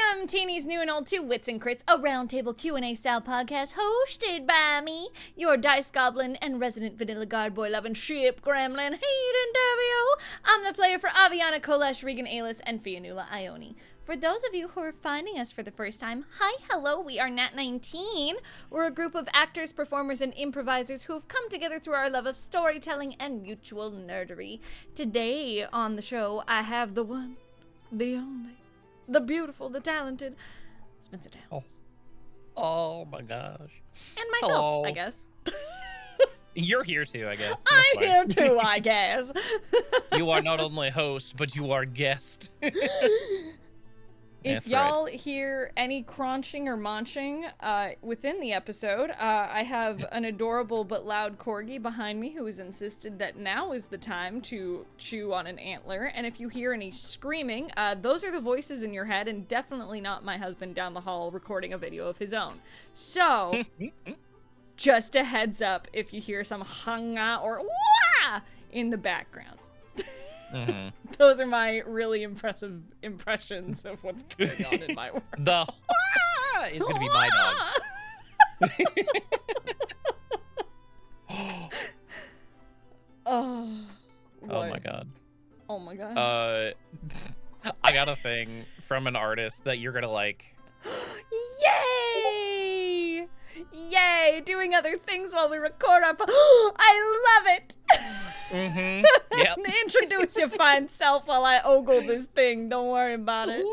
Welcome, teenies new and old, to Wits and Crits, a roundtable Q&A style podcast hosted by me, your dice goblin and resident vanilla guard boy loving ship gremlin, Hayden Daviau. I'm the player for Aviana Kolesh, Regan Aylox, and Fianula Ione. For those of you who are finding us for the first time, hi, hello, we are Nat 19. We're a group of actors, performers, and improvisers who have come together through our love of storytelling and mutual nerdery. Today on the show, I have the one, the only, the beautiful, the talented Spencer Downs. Oh my gosh. And myself, Hello. I guess. You're here too, I guess. I'm here too, I guess. You are not only host, but you are guest. If y'all hear any crunching or munching within the episode, I have an adorable but loud corgi behind me who has insisted that now is the time to chew on an antler. And if you hear any screaming, those are the voices in your head and definitely not my husband down the hall recording a video of his own. So, just a heads up if you hear some hanga or wah in the background. Mm-hmm. Those are my really impressive impressions of what's going on in my world. The is going to be my dog. Oh my god. Oh my god. I got a thing from an artist that you're going to like. Yay! Yay! Doing other things while we record our I love it! Mm-hmm. Yep. Introduce your fine self while I ogle this thing. Don't worry about it.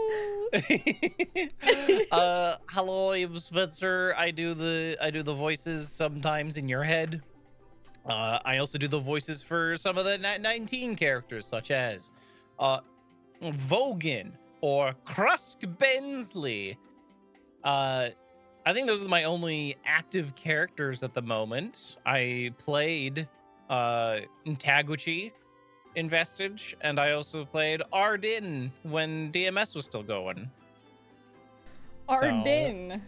Hello, I'm Spencer. I do the voices sometimes in your head. I also do the voices for some of the 19 characters, such as Vogan or Krusk Bensley. I think those are my only active characters at the moment. I played Tagochi in Vestige, and I also played Arden when DMS was still going. Arden.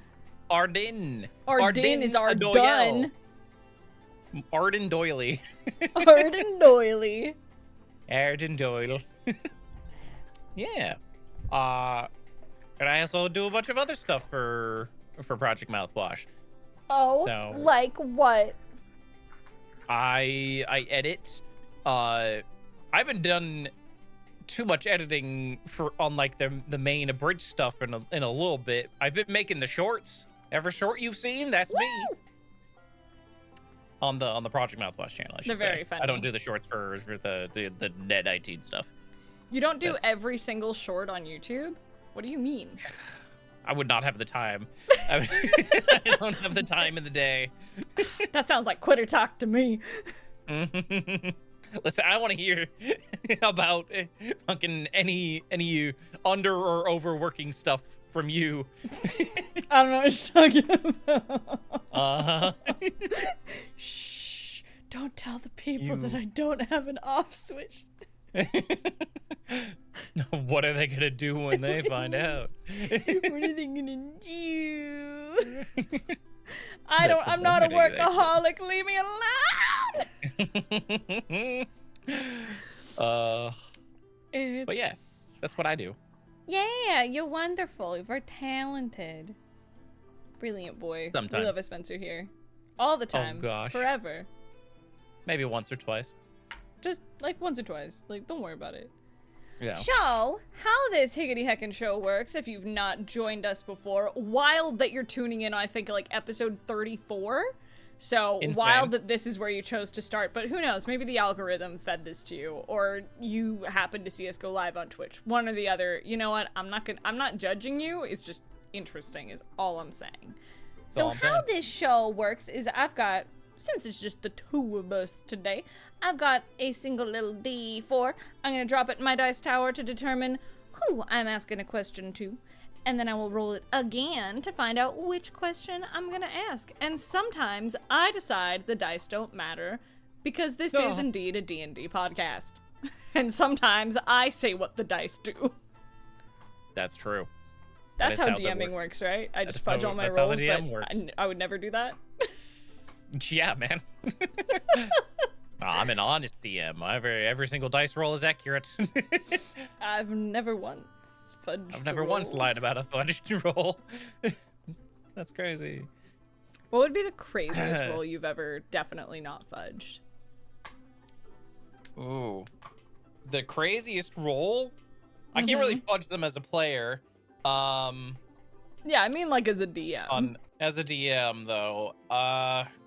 Arden Is Arden. Arden Doily. Arden Doily. Arden Doyle. Yeah. And I also do a bunch of other stuff for Project Mouthwash. Oh, so, like what? I edit. I haven't done too much editing on like the main abridged stuff in a little bit. I've been making the shorts. Every short you've seen, that's me. On the Project Mouthwash channel, I should say. They're very funny. I don't do the shorts for the Net 19 stuff. You don't do every single short on YouTube? What do you mean? I would not have the time. I don't have the time in the day. That sounds like quitter talk to me. Listen, I want to hear about fucking any under or overworking stuff from you. I don't know what you're talking about. Uh-huh. Shh. Don't tell the people that I don't have an off switch. What are they gonna do when they find out? What are they gonna do? I'm not a workaholic. Leave me alone. But yeah, that's what I do. Yeah, you're wonderful. You're talented. Brilliant boy. Sometimes. We love a Spencer here. All the time. Oh gosh. Forever. Maybe once or twice. Just like once or twice. Like, don't worry about it. Yeah. So, how this Higgity Heckin' show works, if you've not joined us before, wild that you're tuning in, I think, like, episode 34. So, Insane. Wild that this is where you chose to start, but who knows, maybe the algorithm fed this to you, or you happened to see us go live on Twitch. One or the other. You know what? I'm not judging you, it's just interesting, is all I'm saying. So, how this show works is since it's just the two of us today, I've got a single little D4. I'm going to drop it in my dice tower to determine who I'm asking a question to. And then I will roll it again to find out which question I'm going to ask. And sometimes I decide the dice don't matter because this is indeed a D&D podcast. And sometimes I say what the dice do. That's true. That's how DMing works, right? I just fudge all my rolls, but I would never do that. Yeah, man. I'm an honest DM. Every single dice roll is accurate. I've never once Fudged I've never once roll. lied about a fudged roll. That's crazy. What would be the craziest roll you've ever definitely not fudged? Ooh. The craziest roll? I can't really fudge them as a player. Yeah, I mean like as a DM. As a DM though,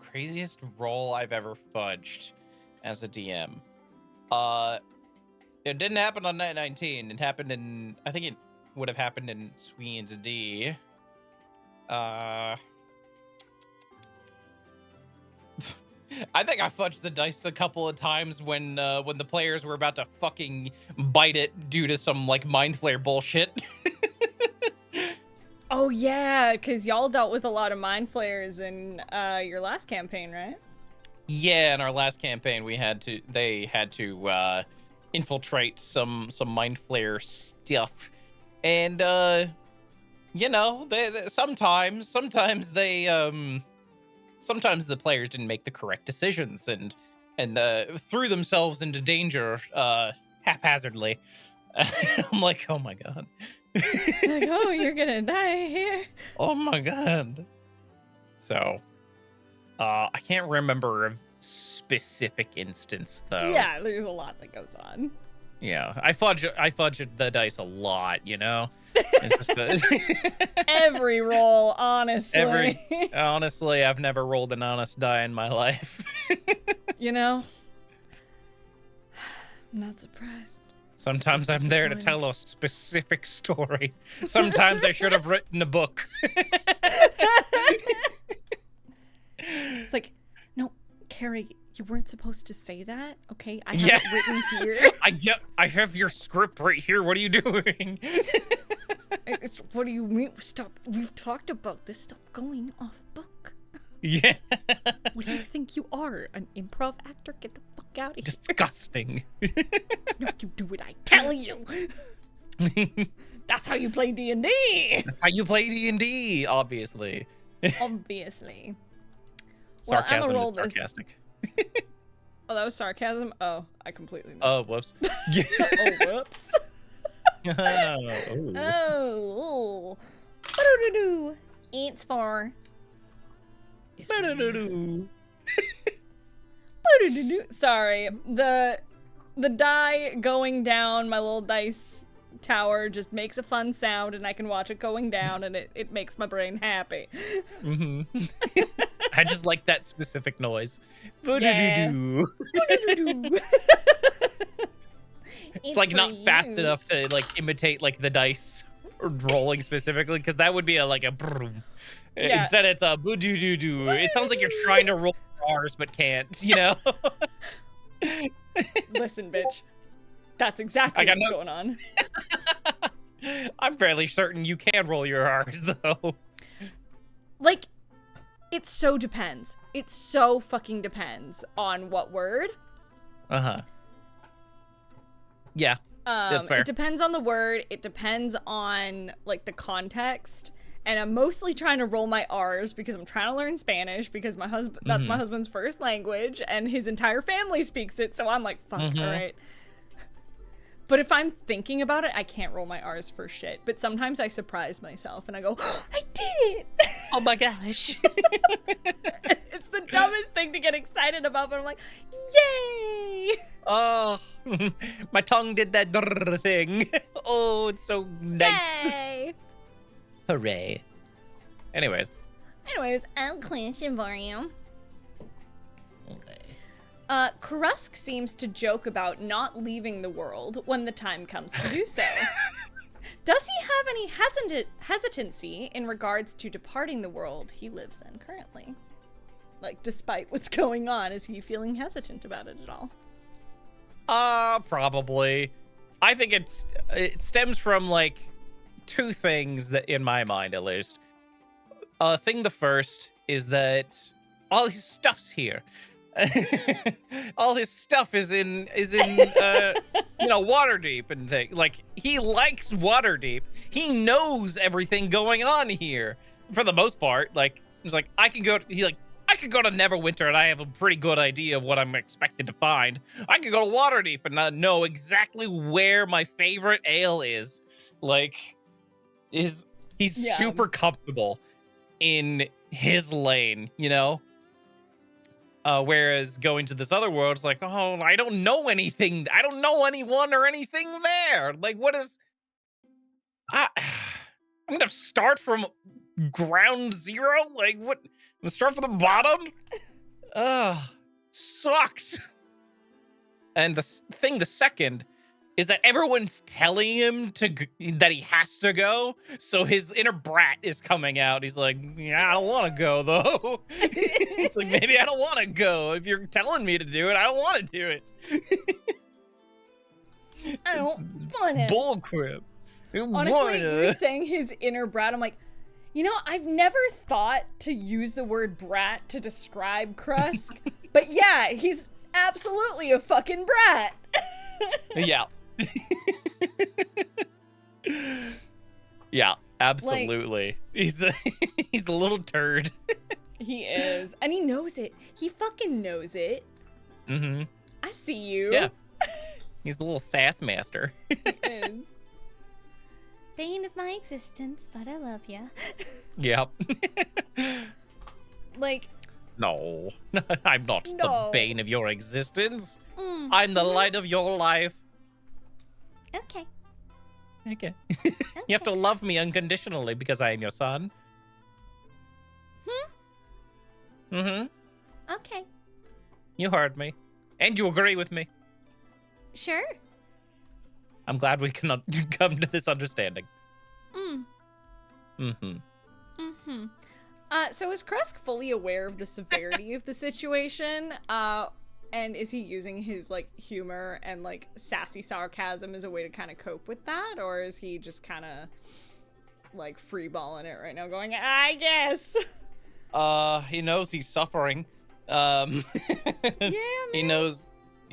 craziest roll I've ever fudged as a DM. It didn't happen on night 19. It happened in, I think it would have happened in Sweens D. I think I fudged the dice a couple of times when the players were about to fucking bite it due to some like mind flare bullshit. Oh yeah, because y'all dealt with a lot of mind flares in your last campaign, right? Yeah, in our last campaign, they had to infiltrate some mind flare stuff, and you know, sometimes the players didn't make the correct decisions and threw themselves into danger haphazardly. I'm like, oh my god. Like, oh, you're gonna die here. Oh my god. So, I can't remember a specific instance though. Yeah, there's a lot that goes on. Yeah, I fudged the dice a lot, you know. It's just Every roll, honestly. Honestly, I've never rolled an honest die in my life. You know, I'm not surprised. Sometimes I'm there to tell a specific story. Sometimes I should have written a book. It's like, no, Carrie, you weren't supposed to say that. Okay, I have it written here. I have your script right here. What are you doing? What do you mean? Stop. We've talked about this stuff going off book. Yeah. What do you think you are? An improv actor? Get the fuck out of here. Disgusting. No, you do what I tell you. That's how you play D&D. That's how you play D&D, obviously. Obviously. Sarcasm well, is sarcastic. Oh, that was sarcasm? Oh, I completely missed. Oh, whoops. Oh, whoops. Oh. Ba-do-do-do. It's for... Sorry, the die going down my little dice tower just makes a fun sound, and I can watch it going down, and it makes my brain happy. I just like that specific noise. Yeah. It's like not fast enough to like imitate like the dice rolling specifically, because that would be like a broom. Yeah. Instead it's a boo doo doo doo. It sounds like you're trying to roll R's but can't, you know? Listen, bitch. That's exactly what's going on. I'm fairly certain you can roll your R's though. Like, it so depends. It so fucking depends on what word. Yeah, that's fair. It depends on the word. It depends on like the context. And I'm mostly trying to roll my R's because I'm trying to learn Spanish because my husband that's my husband's first language and his entire family speaks it. So I'm like, fuck, all right. But if I'm thinking about it, I can't roll my R's for shit. But sometimes I surprise myself and I go, oh, I did it! Oh my gosh. It's the dumbest thing to get excited about, but I'm like, yay! Oh, my tongue did that thing. Oh, it's so nice. Yay! Hooray. Anyways, I have a question for you. okay. Krusk seems to joke about not leaving the world when the time comes to do so. Does he have any hesitancy in regards to departing the world he lives in currently? Like, despite what's going on, is he feeling hesitant about it at all? Probably. I think it stems from like two things that, in my mind at least. The first is that all his stuff's here. All his stuff is in Waterdeep and things. Like, he likes Waterdeep. He knows everything going on here for the most part. Like, he's like, I could go to Neverwinter and I have a pretty good idea of what I'm expected to find. I could go to Waterdeep and not know exactly where my favorite ale is. Like, he's super comfortable in his lane, you know? Whereas going to this other world, it's like, oh, I don't know anything. I don't know anyone or anything there. Like, what is... I'm gonna start from ground zero? Like, what? I'm gonna start from the bottom? Ugh, sucks. And the second, is that everyone's telling him that he has to go, so his inner brat is coming out. He's like, yeah, I don't want to go, though. He's like, maybe I don't want to go. If you're telling me to do it, I don't want to do it. I don't want to. Bullcrap. Honestly, you're saying his inner brat. I'm like, you know, I've never thought to use the word brat to describe Krusk, but yeah, he's absolutely a fucking brat. Yeah. Yeah, absolutely. Like, he's a little turd. He is, and he knows it. He fucking knows it. Mm-hmm. I see you. Yeah. He's a little sass master. He is. Bane of my existence, but I love ya. Yep. Like, no, I'm not the bane of your existence. Mm. I'm the light of your life. Okay. Okay. You have to love me unconditionally because I am your son. Mm-hmm. Okay. You heard me. And you agree with me. Sure. I'm glad we cannot come to this understanding. Mm-hmm. So is Krusk fully aware of the severity of the situation? And is he using his, like, humor and, like, sassy sarcasm as a way to kind of cope with that? Or is he just kind of, like, freeballing it right now, going, I guess? He knows he's suffering. Yeah, man. He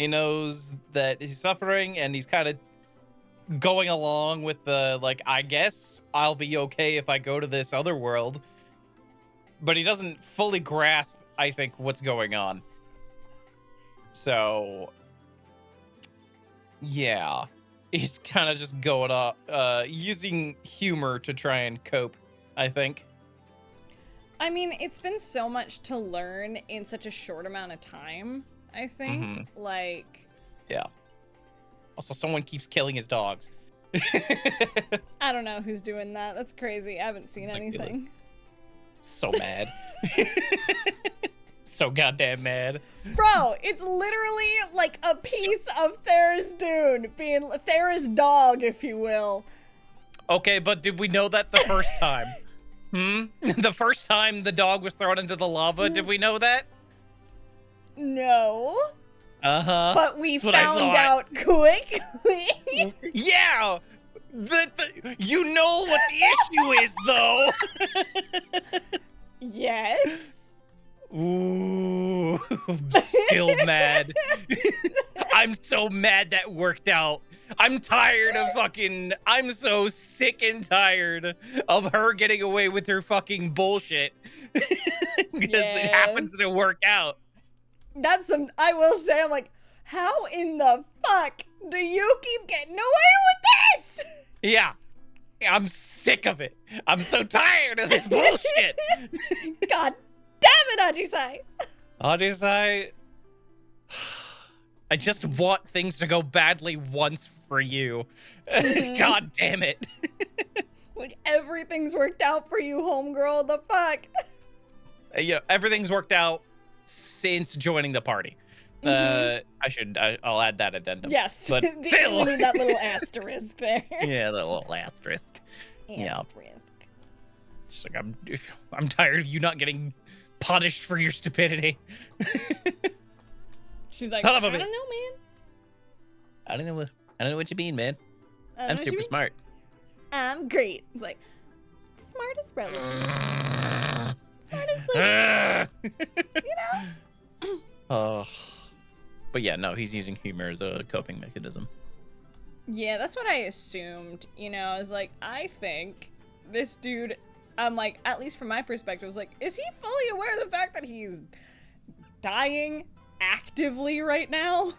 knows that he's suffering, and he's kind of going along with the, like, I guess I'll be okay if I go to this other world. But he doesn't fully grasp, I think, what's going on. So, yeah, he's kind of just going up, using humor to try and cope, I think. I mean, it's been so much to learn in such a short amount of time, I think. Mm-hmm. Like... Yeah. Also, someone keeps killing his dogs. I don't know who's doing that. That's crazy. I haven't seen anything. So mad. So goddamn mad. Bro, it's literally like a piece of Thera's Dune, being Thera's dog, if you will. Okay, but did we know that the first time? The first time the dog was thrown into the lava, did we know that? No. Uh-huh. But we found out quickly. Yeah! You know what the issue is, though! Yes. Ooh, I'm still mad. I'm so mad that worked out. I'm tired of I'm so sick and tired of her getting away with her fucking bullshit. Because it happens to work out. I will say, I'm like, how in the fuck do you keep getting away with this? Yeah. I'm sick of it. I'm so tired of this bullshit. God damn it, Ajisai. Ajisai, I just want things to go badly once for you. God damn it. Like, everything's worked out for you, homegirl. The fuck? Yeah, everything's worked out since joining the party. I'll add that addendum. Yes. But still. We need that little asterisk there. Yeah, that little asterisk. Yeah. Asterisk. It's like, I'm tired of you not getting punished for your stupidity. She's like, Son of a I don't know, man. I don't know what you mean, man. I'm super smart. I'm great. It's like, smartest relative. Smartest you know? But yeah, no, he's using humor as a coping mechanism. Yeah, that's what I assumed. You know, I was like, I think this dude, I'm like, at least from my perspective, I was like, is he fully aware of the fact that he's dying actively right now?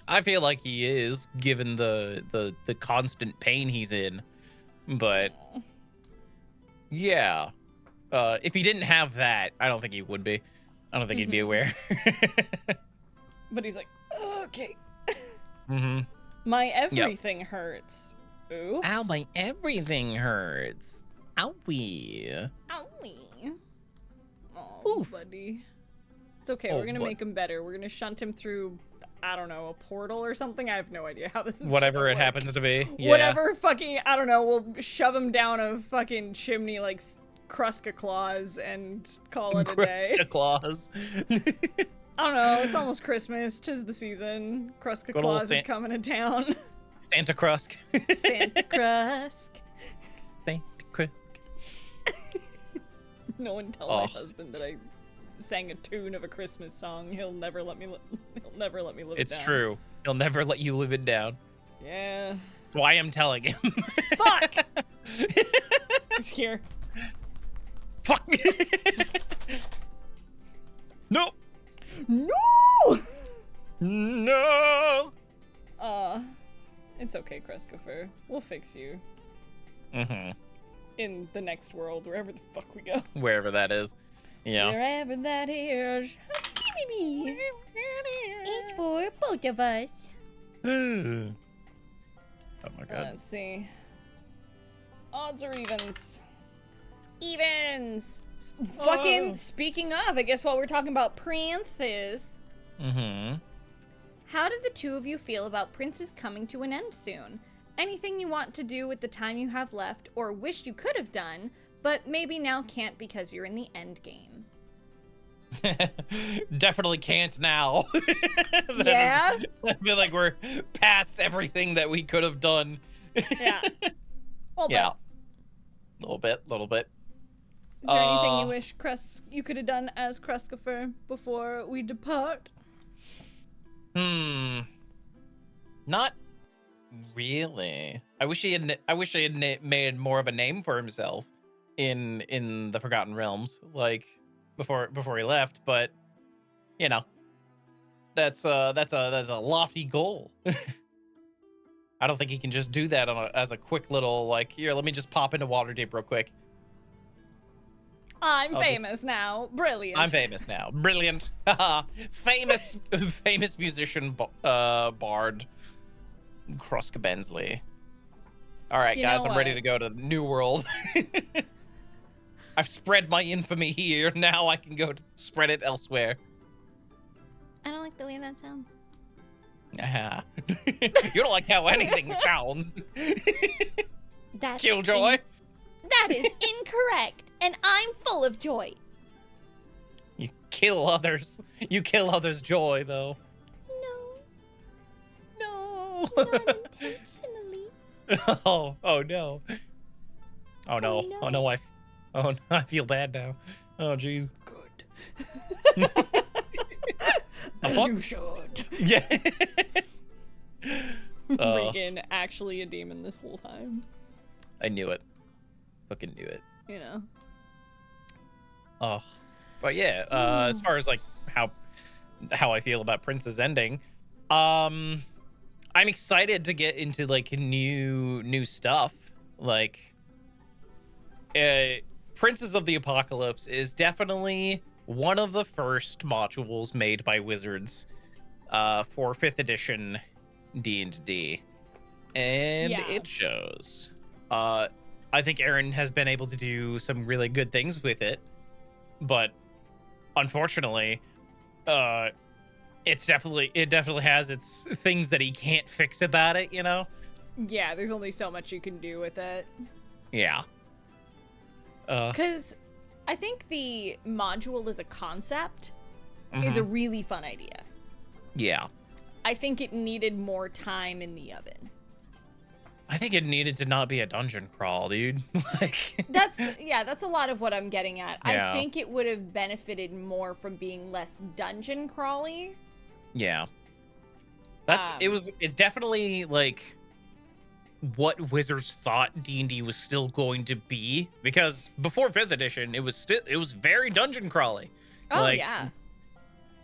I feel like he is, given the constant pain he's in. But yeah, if he didn't have that, I don't think he would be. I don't think he'd be aware. But he's like, okay. Mm-hmm. My everything hurts. Oops. Ow, my everything hurts. Owie. Owie. Oh, Oof. buddy. It's okay. Oh, We're gonna make him better. We're gonna shunt him through, I don't know, a portal or something. I have no idea how this is. Whatever it work. happens to be. Yeah. Whatever fucking, I don't know. We'll shove him down a fucking chimney like Kruska Claus and call it a day. Kruska Claus. I don't know. It's almost Christmas. 'Tis the season. Kruska Good old Claus is coming to town. Santa Krusk. Santa Krusk. Santa Krusk. No one tell my husband that I sang a tune of a Christmas song. He'll never let me. He'll never let me live it down. It's true. He'll never let you live it down. Yeah. That's why I'm telling him. Fuck. He's here. Fuck. No. No. No. It's okay, Kruskifer. We'll fix you. Mm-hmm. In the next world, wherever the fuck we go. Wherever that is. Yeah. Wherever that is. It's for both of us. Oh my god. Let's see. Odds or evens? Evens! Fucking speaking of, I guess while we're talking about princes. Mm-hmm. How did the two of you feel about princes coming to an end soon? Anything you want to do with the time you have left, or wish you could have done, but maybe now can't because you're in the end game? Definitely can't now. Yeah? I feel like we're past everything that we could have done. Yeah. Well, yeah. Little bit. Is there anything you wish you could have done as Kruskifer before we depart? Not really. I wish he had made more of a name for himself in the Forgotten Realms, like before he left. But you know, that's a lofty goal. I don't think he can just do that as a quick little like, here, let me just pop into Waterdeep real quick. I'm famous now. Brilliant. I'm famous now. Brilliant. famous musician bard Kruska Bensley. All right, guys, I'm ready to go to the New World. I've spread my infamy here. Now I can go spread it elsewhere. I don't like the way that sounds. You don't like how anything sounds. That's Killjoy. That is incorrect, and I'm full of joy. You kill others. You kill others' joy, though. No, No. not intentionally. Oh no. Oh no. Oh, no. I feel bad now. Oh jeez. Good. As What? you should. Yeah. Regan actually a demon this whole time. I knew it. Fucking knew it. You know. Oh. But yeah, as far as like how I feel about Prince's ending, I'm excited to get into like new stuff. Like Princes of the Apocalypse is definitely one of the first modules made by Wizards for 5th edition D&D. And Yeah. it shows. I think Aaron has been able to do some really good things with it, but unfortunately, it definitely has its things that he can't fix about it, you know? Yeah, there's only so much you can do with it. Yeah. Because I think the module as a concept is a really fun idea. Yeah. I think it needed more time in the oven. I think it needed to not be a dungeon crawl, dude. Like That's a lot of what I'm getting at. Yeah. I think it would have benefited more from being less dungeon crawly. yeah. It's definitely like what Wizards thought D&D was still going to be, because before 5th edition it was very dungeon crawly. Oh Like, yeah.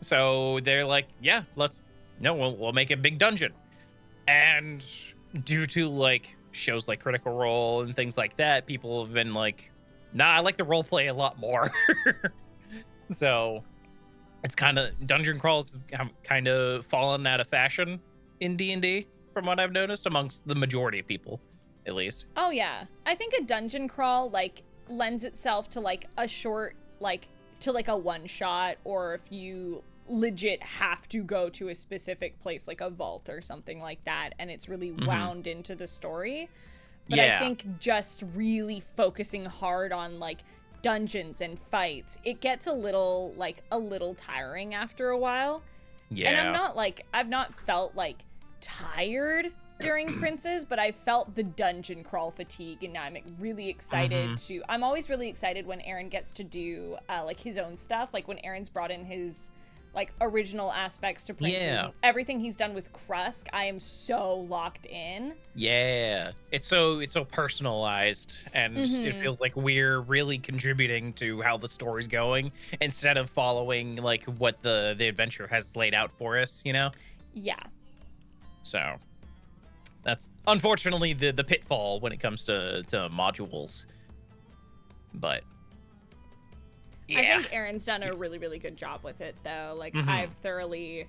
So they're like, yeah, let's no, we'll make a big dungeon. And due to like shows like Critical Role and things like that, people have been like, nah, I like the role play a lot more. So it's kind of, dungeon crawls have kind of fallen out of fashion in D&D from what I've noticed amongst the majority of people, at least. Oh yeah, I think a dungeon crawl like lends itself to like a short, like to like a one shot, or if you legit have to go to a specific place like a vault or something like that, and it's really wound into the story. But I think just really focusing hard on like dungeons and fights, it gets a little tiring after a while. Yeah. And I've not felt like tired during Princes, but I felt the dungeon crawl fatigue, and I'm really excited to, I'm always really excited when Aaron gets to do like his own stuff, like when Aaron's brought in his like original aspects to Princes. And everything he's done with Krusk, I am so locked in. Yeah, it's so personalized, and it feels like we're really contributing to how the story's going instead of following like what the adventure has laid out for us, you know? Yeah. So that's unfortunately the pitfall when it comes to modules. But yeah. I think Aaron's done a really, really good job with it, though. Like, I've thoroughly,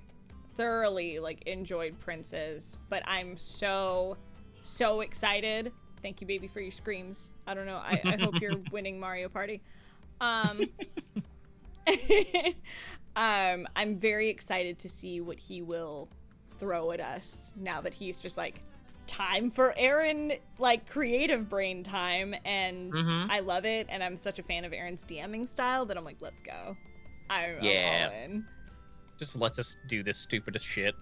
like, enjoyed Princes, but I'm so excited. Thank you, baby, for your screams. I don't know. I hope you're winning Mario Party. I'm very excited to see what he will throw at us now that he's just, like, time for Aaron, like, creative brain time, and I love it, and I'm such a fan of Aaron's DMing style that I'm like, let's go. I'm all in. Just lets us do this stupidest shit.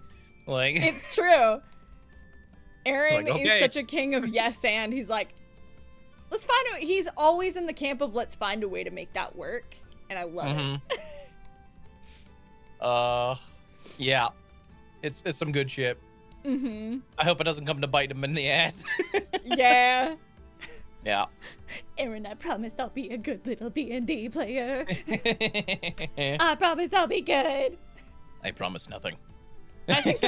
Like, it's true. Aaron like, okay. is such a king of yes and. He's like, let's find a, he's always in the camp of let's find a way to make that work, and I love it. Yeah. It's some good shit. I hope it doesn't come to bite him in the ass. Yeah. Yeah. Aaron, I promise I'll be a good little D&D player. I promise I'll be good. I promise nothing. I think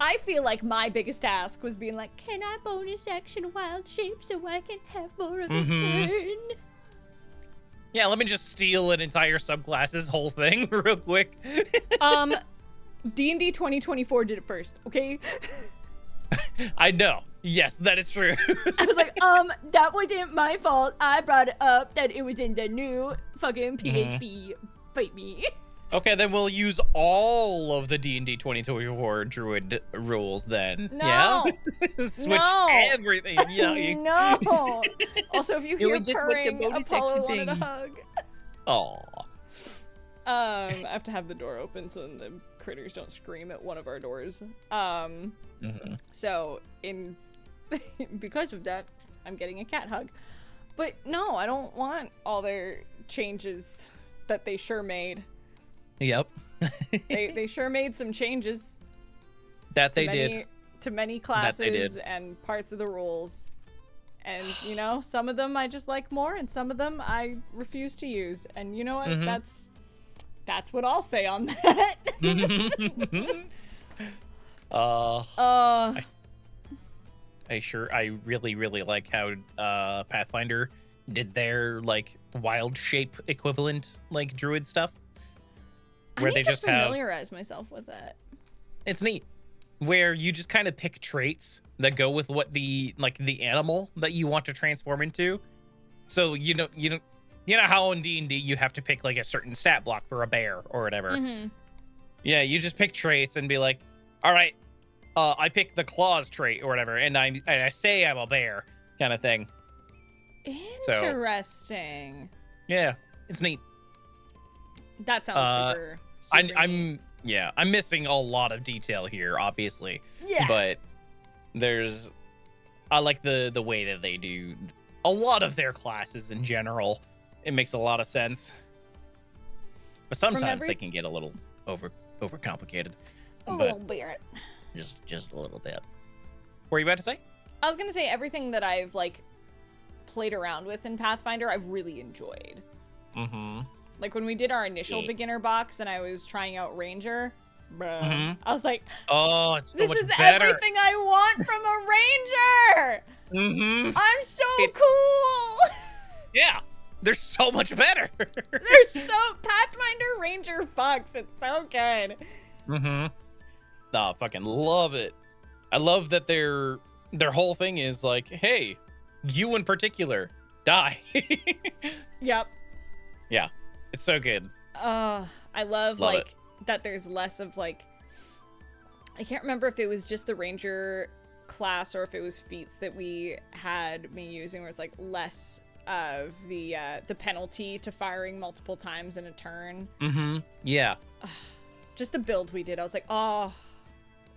I feel like my biggest ask was being like, can I bonus action wild shape so I can have more of a turn? Yeah, let me just steal an entire subclass's whole thing real quick. D&D 2024 did it first, okay? I know. Yes, that is true. I was like, that wasn't my fault. I brought it up that it was in the new fucking PHP. Fight me. Okay, then we'll use all of the D&D 2024 druid rules then. No. Yeah? Switch everything. Yeah. No. Also, if you hear just purring, Apollo wanted a hug. Aw. I have to have the door open so the critters don't scream at one of our doors. So because of that, I'm getting a cat hug. But no, I don't want all their changes that they sure made. Yep. they sure made some changes. That they did. To many classes and parts of the rules. And, you know, some of them I just like more, and some of them I refuse to use. And you know what? That's what I'll say on that. I really like how Pathfinder did their like wild shape equivalent like druid stuff. Where they just familiarize myself with that. It's neat. Where you just kind of pick traits that go with what the animal that you want to transform into. So you know how in D&D you have to pick like a certain stat block for a bear or whatever. Yeah, you just pick traits and be like, all right, I pick the claws trait or whatever, and I say I'm a bear kind of thing. Interesting. So, yeah, it's neat. That sounds super I'm missing a lot of detail here, obviously. Yeah. But I like the way that they do a lot of their classes in general. It makes a lot of sense. But sometimes they can get a little overcomplicated. A little bit. Just a little bit. What were you about to say? I was gonna say everything that I've like played around with in Pathfinder, I've really enjoyed. Like when we did our initial beginner box and I was trying out Ranger, bruh. Mhm. I was like, Oh, it's so this much is better. everything I want from a ranger. Mm-hmm. I'm so It's- cool. Yeah, they're so much better. They're so Pathfinder Ranger fucks. It's so good. Mm-hmm. Nah, fucking love it. I love that their whole thing is like, hey, you in particular, die. Yep. Yeah, it's so good. I love Love like that there's less of like, I can't remember if it was just the ranger class or if it was feats that we had me using where it's like less of the penalty to firing multiple times in a turn. Mm-hmm. Yeah. Just the build we did, I was like, oh,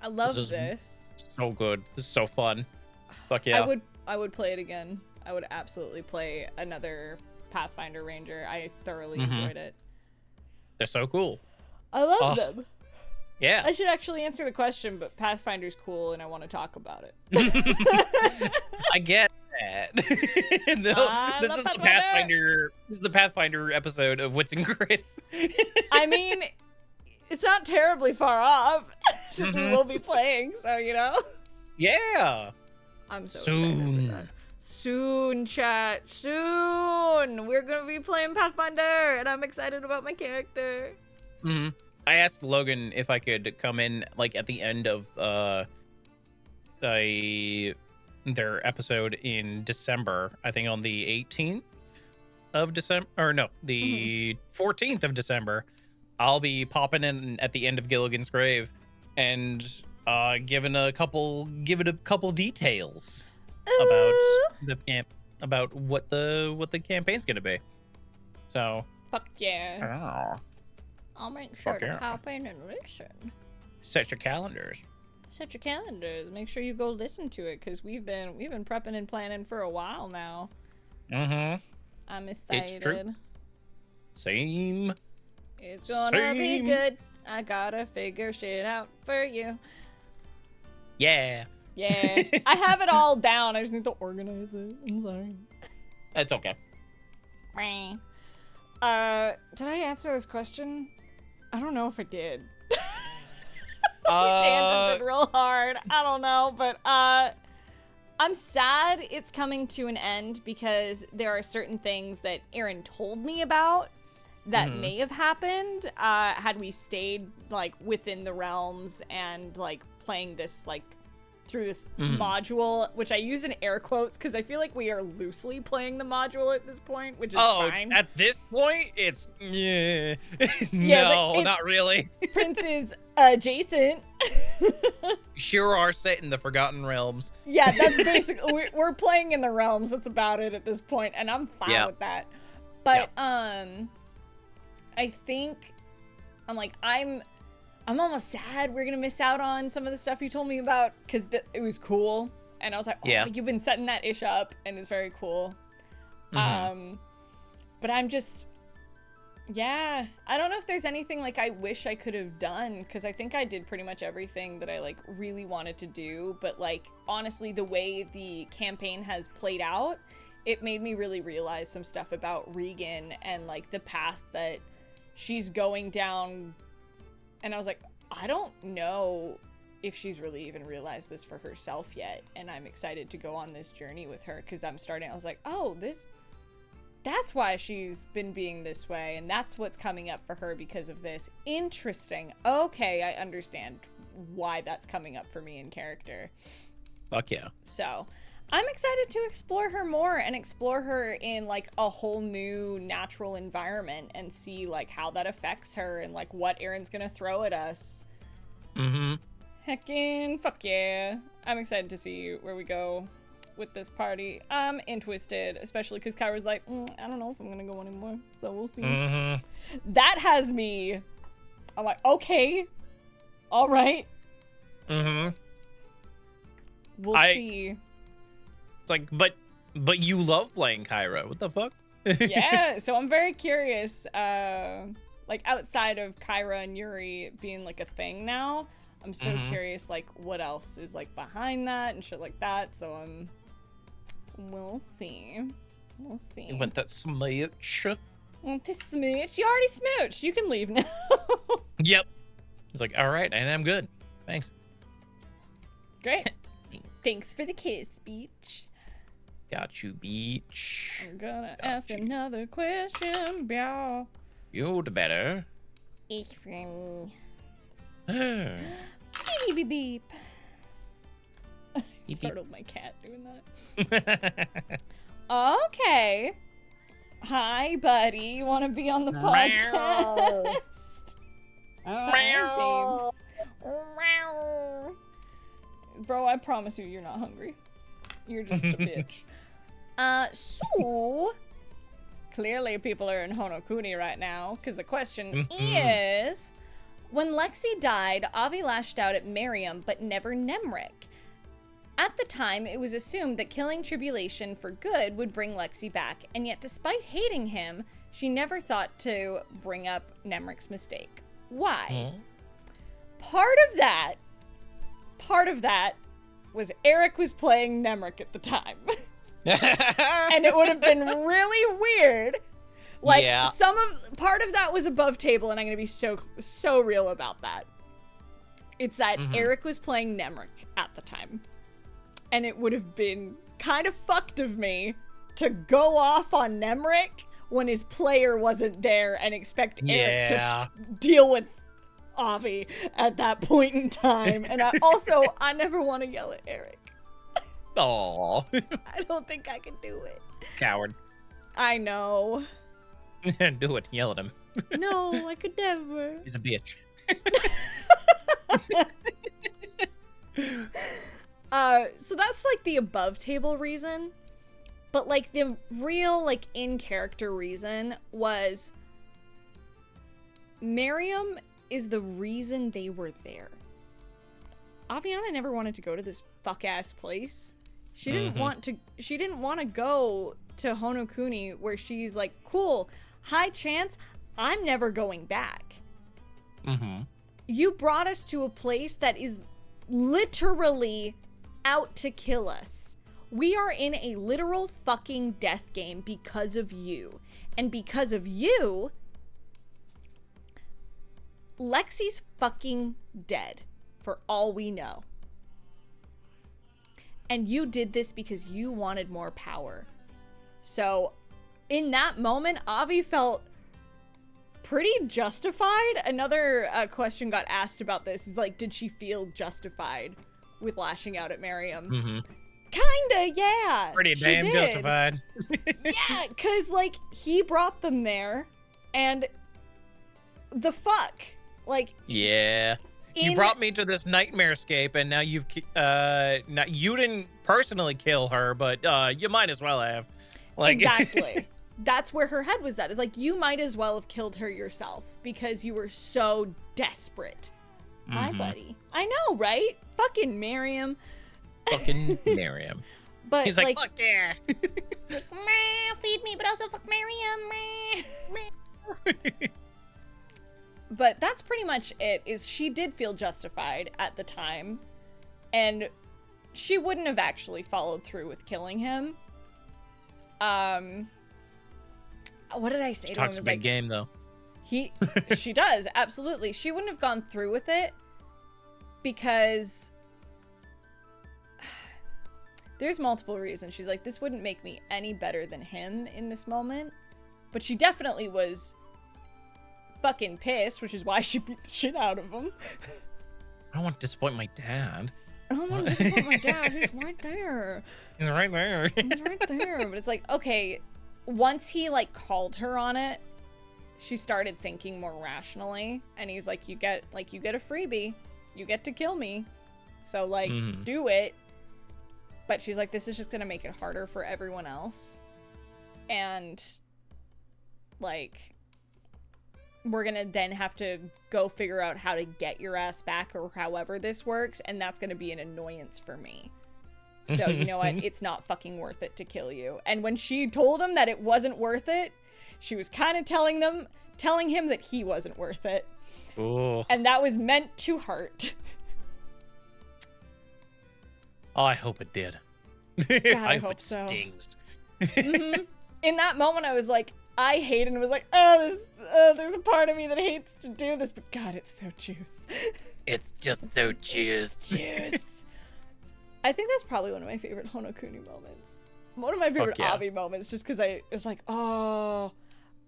I love is this. So good. This is so fun. Fuck yeah. I would play it again. I would absolutely play another Pathfinder Ranger. I thoroughly enjoyed it. They're so cool. I love them. Yeah. I should actually answer the question, but Pathfinder's cool and I want to talk about it. I get that. This is the Pathfinder. This is the Pathfinder episode of Wits and Grits. I mean, it's not terribly far off since we will be playing, so you know. Yeah. I'm so excited for that. Soon, chat. Soon. We're gonna be playing Pathfinder, and I'm excited about my character. Mm-hmm. I asked Logan if I could come in like at the end of their episode in December. I think on the 18th of December, or no, the 14th of December. I'll be popping in at the end of Gilligan's Grave and giving it a couple details about the camp, about what the campaign's gonna be. So Fuck yeah. I'll make sure Fuck to yeah. hop in and listen. Set your calendars. Set your calendars. Make sure you go listen to it because we've been prepping and planning for a while now. Mm-hmm. I'm excited. It's true. Same. It's gonna be Same. good. I gotta figure shit out for you. Yeah. Yeah. I have it all down. I just need to organize it. I'm sorry. That's okay. Did I answer this question? I don't know if I did. We tangented real hard. I don't know, but I'm sad it's coming to an end because there are certain things that Aaron told me about that may have happened had we stayed like within the realms and like playing this like through this module, which I use in air quotes because I feel like we are loosely playing the module at this point, which is fine. At this point, it's yeah. Yeah, No, it's- not really. Prince is adjacent. Sure are set in the Forgotten Realms. Yeah, that's basically we're playing in the realms. That's about it at this point, and I'm fine with that. But I think I'm almost sad we're gonna miss out on some of the stuff you told me about because it was cool, and I was like, oh, you've been setting that ish up, and it's very cool. But I'm just, I don't know if there's anything like I wish I could have done because I think I did pretty much everything that I like really wanted to do. But like honestly, the way the campaign has played out, it made me really realize some stuff about Regan and like the path that she's going down. And I was like, I don't know if she's really even realized this for herself yet. And I'm excited to go on this journey with her because I was like, oh, that's why she's been being this way. And that's what's coming up for her because of this. Interesting. Okay, I understand why that's coming up for me in character. Fuck yeah. So I'm excited to explore her more and explore her in like a whole new natural environment and see like how that affects her and like what Aaron's gonna throw at us. Heckin' fuck yeah. I'm excited to see where we go with this party. I'm twisted, especially because Kyra's like, I don't know if I'm gonna go anymore, so we'll see. That has me. I'm like, okay, all right. We'll see. It's like, but you love playing Kyra. What the fuck? Yeah, so I'm very curious. Like outside of Kyra and Yuri being like a thing now, I'm so curious like what else is like behind that and shit like that. So we'll see. You want that smooch? To smooch? You already smooched. You can leave now. Yep. He's like, all right, and I'm good. Thanks. Great. Thanks for the kiss, Beach. Got you, Beach. I'm gonna ask another question, Biao. You'd better. Ich from Beep, beep, beep. Beep, Startled my cat doing that. Okay. Hi, buddy. You want to be on the podcast? Hi, babes. Bro, I promise you, you're not hungry. You're just a bitch. So clearly people are in Honokuni right now, because the question is, when Lexi died, Avi lashed out at Miriam, but never Nemric. At the time, it was assumed that killing Tribulation for good would bring Lexi back, and yet despite hating him, she never thought to bring up Nemric's mistake. Why? Part of that was Eric was playing Nemric at the time. And it would have been really weird. Like, part of that was above table, and I'm gonna be so real about that. It's that Eric was playing Nemric at the time. And it would have been kind of fucked of me to go off on Nemric when his player wasn't there and expect Eric to deal with Avi at that point in time. And I never want to yell at Eric. Aww. I don't think I can do it. Coward. I know. Do it. Yell at him. No, I could never. He's a bitch. So that's like the above table reason, but like the real like in character reason was Miriam is the reason they were there. Aviana never wanted to go to this fuck ass place. She didn't want to go to Honokuni where she's like, cool, high chance I'm never going back. You brought us to a place that is literally out to kill us. We are in a literal fucking death game because of you. And because of you, Lexi's fucking dead, for all we know. And you did this because you wanted more power. So, in that moment, Avi felt pretty justified. Another question got asked about this is like, did she feel justified with lashing out at Miriam? Kinda, yeah. Pretty damn justified. Yeah, because like he brought them there, and the fuck, like, yeah. You brought me to this nightmare scape, and now you didn't personally kill her, but you might as well have. Like, exactly. That's where her head was at. It's like, you might as well have killed her yourself because you were so desperate. My buddy. I know, right? Fucking Miriam. Fucking Miriam. But he's like, fuck yeah. like, meh, feed me, but also fuck Miriam. Meh. But that's pretty much it, is she did feel justified at the time. And she wouldn't have actually followed through with killing him. What did I say to him? Talks a big game, though. She does, absolutely. She wouldn't have gone through with it because there's multiple reasons. She's like, this wouldn't make me any better than him in this moment. But she definitely was fucking pissed, which is why she beat the shit out of him. I don't want to disappoint my dad. I don't want to disappoint my dad. He's right there. He's right there. He's right there. But it's like, okay, once he like called her on it, she started thinking more rationally, and he's like, you get a freebie. You get to kill me. So like, do it. But she's like, this is just gonna make it harder for everyone else. And like, we're gonna then have to go figure out how to get your ass back or however this works, and that's gonna be an annoyance for me. So you know what? It's not fucking worth it to kill you. And when she told him that it wasn't worth it, she was kind of telling him that he wasn't worth it. Ooh. And that was meant to hurt. Oh, I hope it did. God, I hope it so. Stings. In that moment, I was like, I hated and was like, there's a part of me that hates to do this, but God, it's so juice. It's just so juice. Juice. I think that's probably one of my favorite Honokuni moments. One of my favorite Avi moments, just because I was like, oh,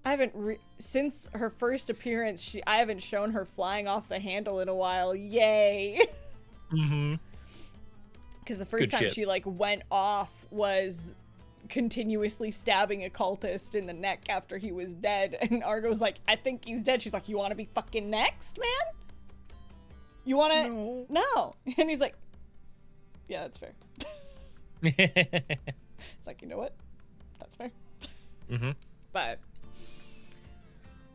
I haven't since her first appearance. I haven't shown her flying off the handle in a while. Yay! Mm-hmm. Because the first time she like went off was continuously stabbing a cultist in the neck after he was dead, and Argo's like, I think he's dead. She's like, you want to be fucking next, man? You want to? No. And he's like, yeah, that's fair. It's like, you know what? That's fair. Mm-hmm. But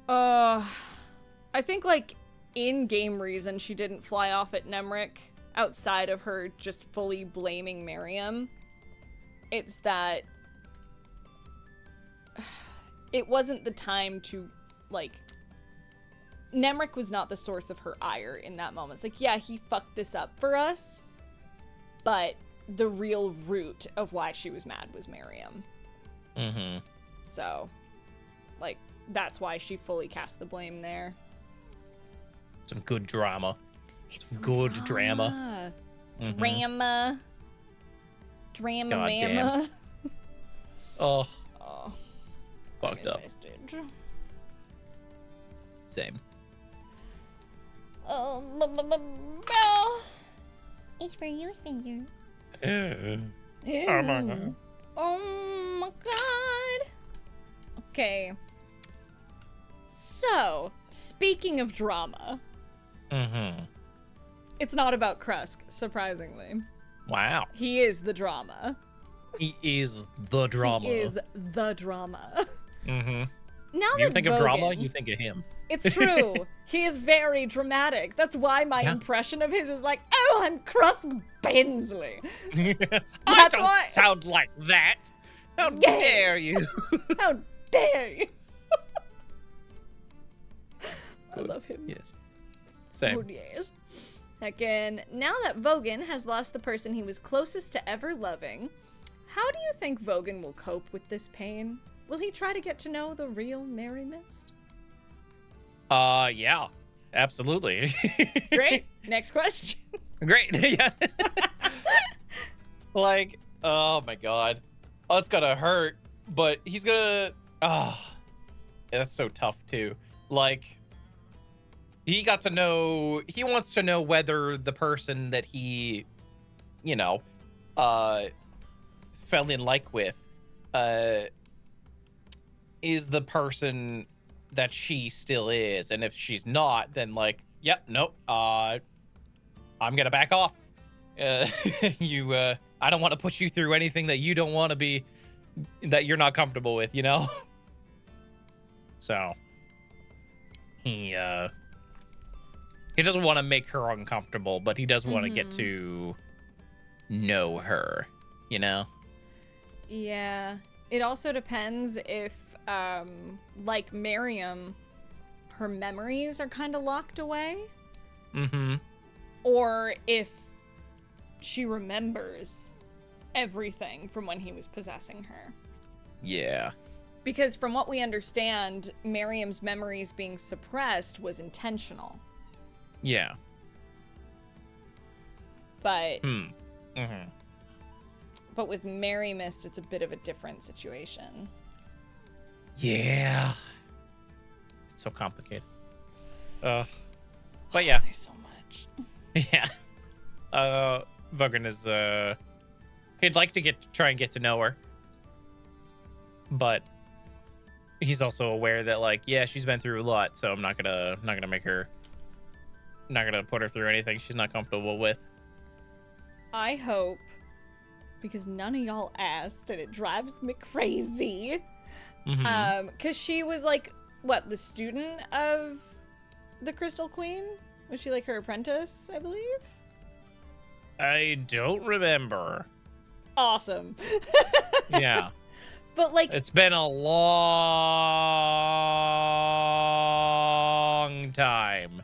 I think like in-game reason she didn't fly off at Nemric outside of her just fully blaming Miriam. It's that it wasn't the time to, like, Nemric was not the source of her ire in that moment. It's like, yeah, he fucked this up for us, but the real root of why she was mad was Miriam. Mm-hmm. So, like, that's why she fully cast the blame there. Some good drama. Some good drama. Mm-hmm. Drama Goddamn. mama. Oh. Oh. Fucked up. Same. Oh, it's for you, Spencer. Oh my god. Oh my god. Okay. So, speaking of drama. Mm-hmm. It's not about Krusk, surprisingly. Wow. He is the drama. He is the drama. He is the drama. Mm-hmm. Now You that think Vogan, of drama, you think of him. It's true. He is very dramatic. That's why my impression of his is like, oh, I'm Krusk Bensley. I don't sound like that. How dare you? How dare you? I Good. love him. Yes. Same. Good, yes. Again, now that Vogan has lost the person he was closest to ever loving, how do you think Vogan will cope with this pain? Will he try to get to know the real Mary Mist? Yeah. Absolutely. Great. Next question. Great. Yeah. Like, oh my god. Oh, it's gonna hurt, but he's gonna. Oh, yeah, that's so tough too. Like, he got to know. He wants to know whether the person that he, you know, fell in like with, is the person that she still is, and if she's not, then like, yep, nope. I'm gonna back off. I don't want to put you through anything that you don't want to be, that you're not comfortable with, you know? So, he doesn't want to make her uncomfortable, but he does want to get to know her, you know? Yeah. It also depends if, like Miriam, her memories are kind of locked away. Mm-hmm. Or if she remembers everything from when he was possessing her. Yeah. Because from what we understand, Miriam's memories being suppressed was intentional. Yeah. But Mm-hmm. with Mary Mist, it's a bit of a different situation. Yeah. It's so complicated. But yeah. There's so much. Yeah. Vogan is he'd like to try and get to know her. But he's also aware that, like, yeah, she's been through a lot, so I'm not gonna put her through anything she's not comfortable with. I hope, because none of y'all asked, and it drives me crazy. Mm-hmm. Because she was like, what, the student of the Crystal Queen? Was she like her apprentice, I believe? I don't remember. Awesome. Yeah. But like, It's been a long time.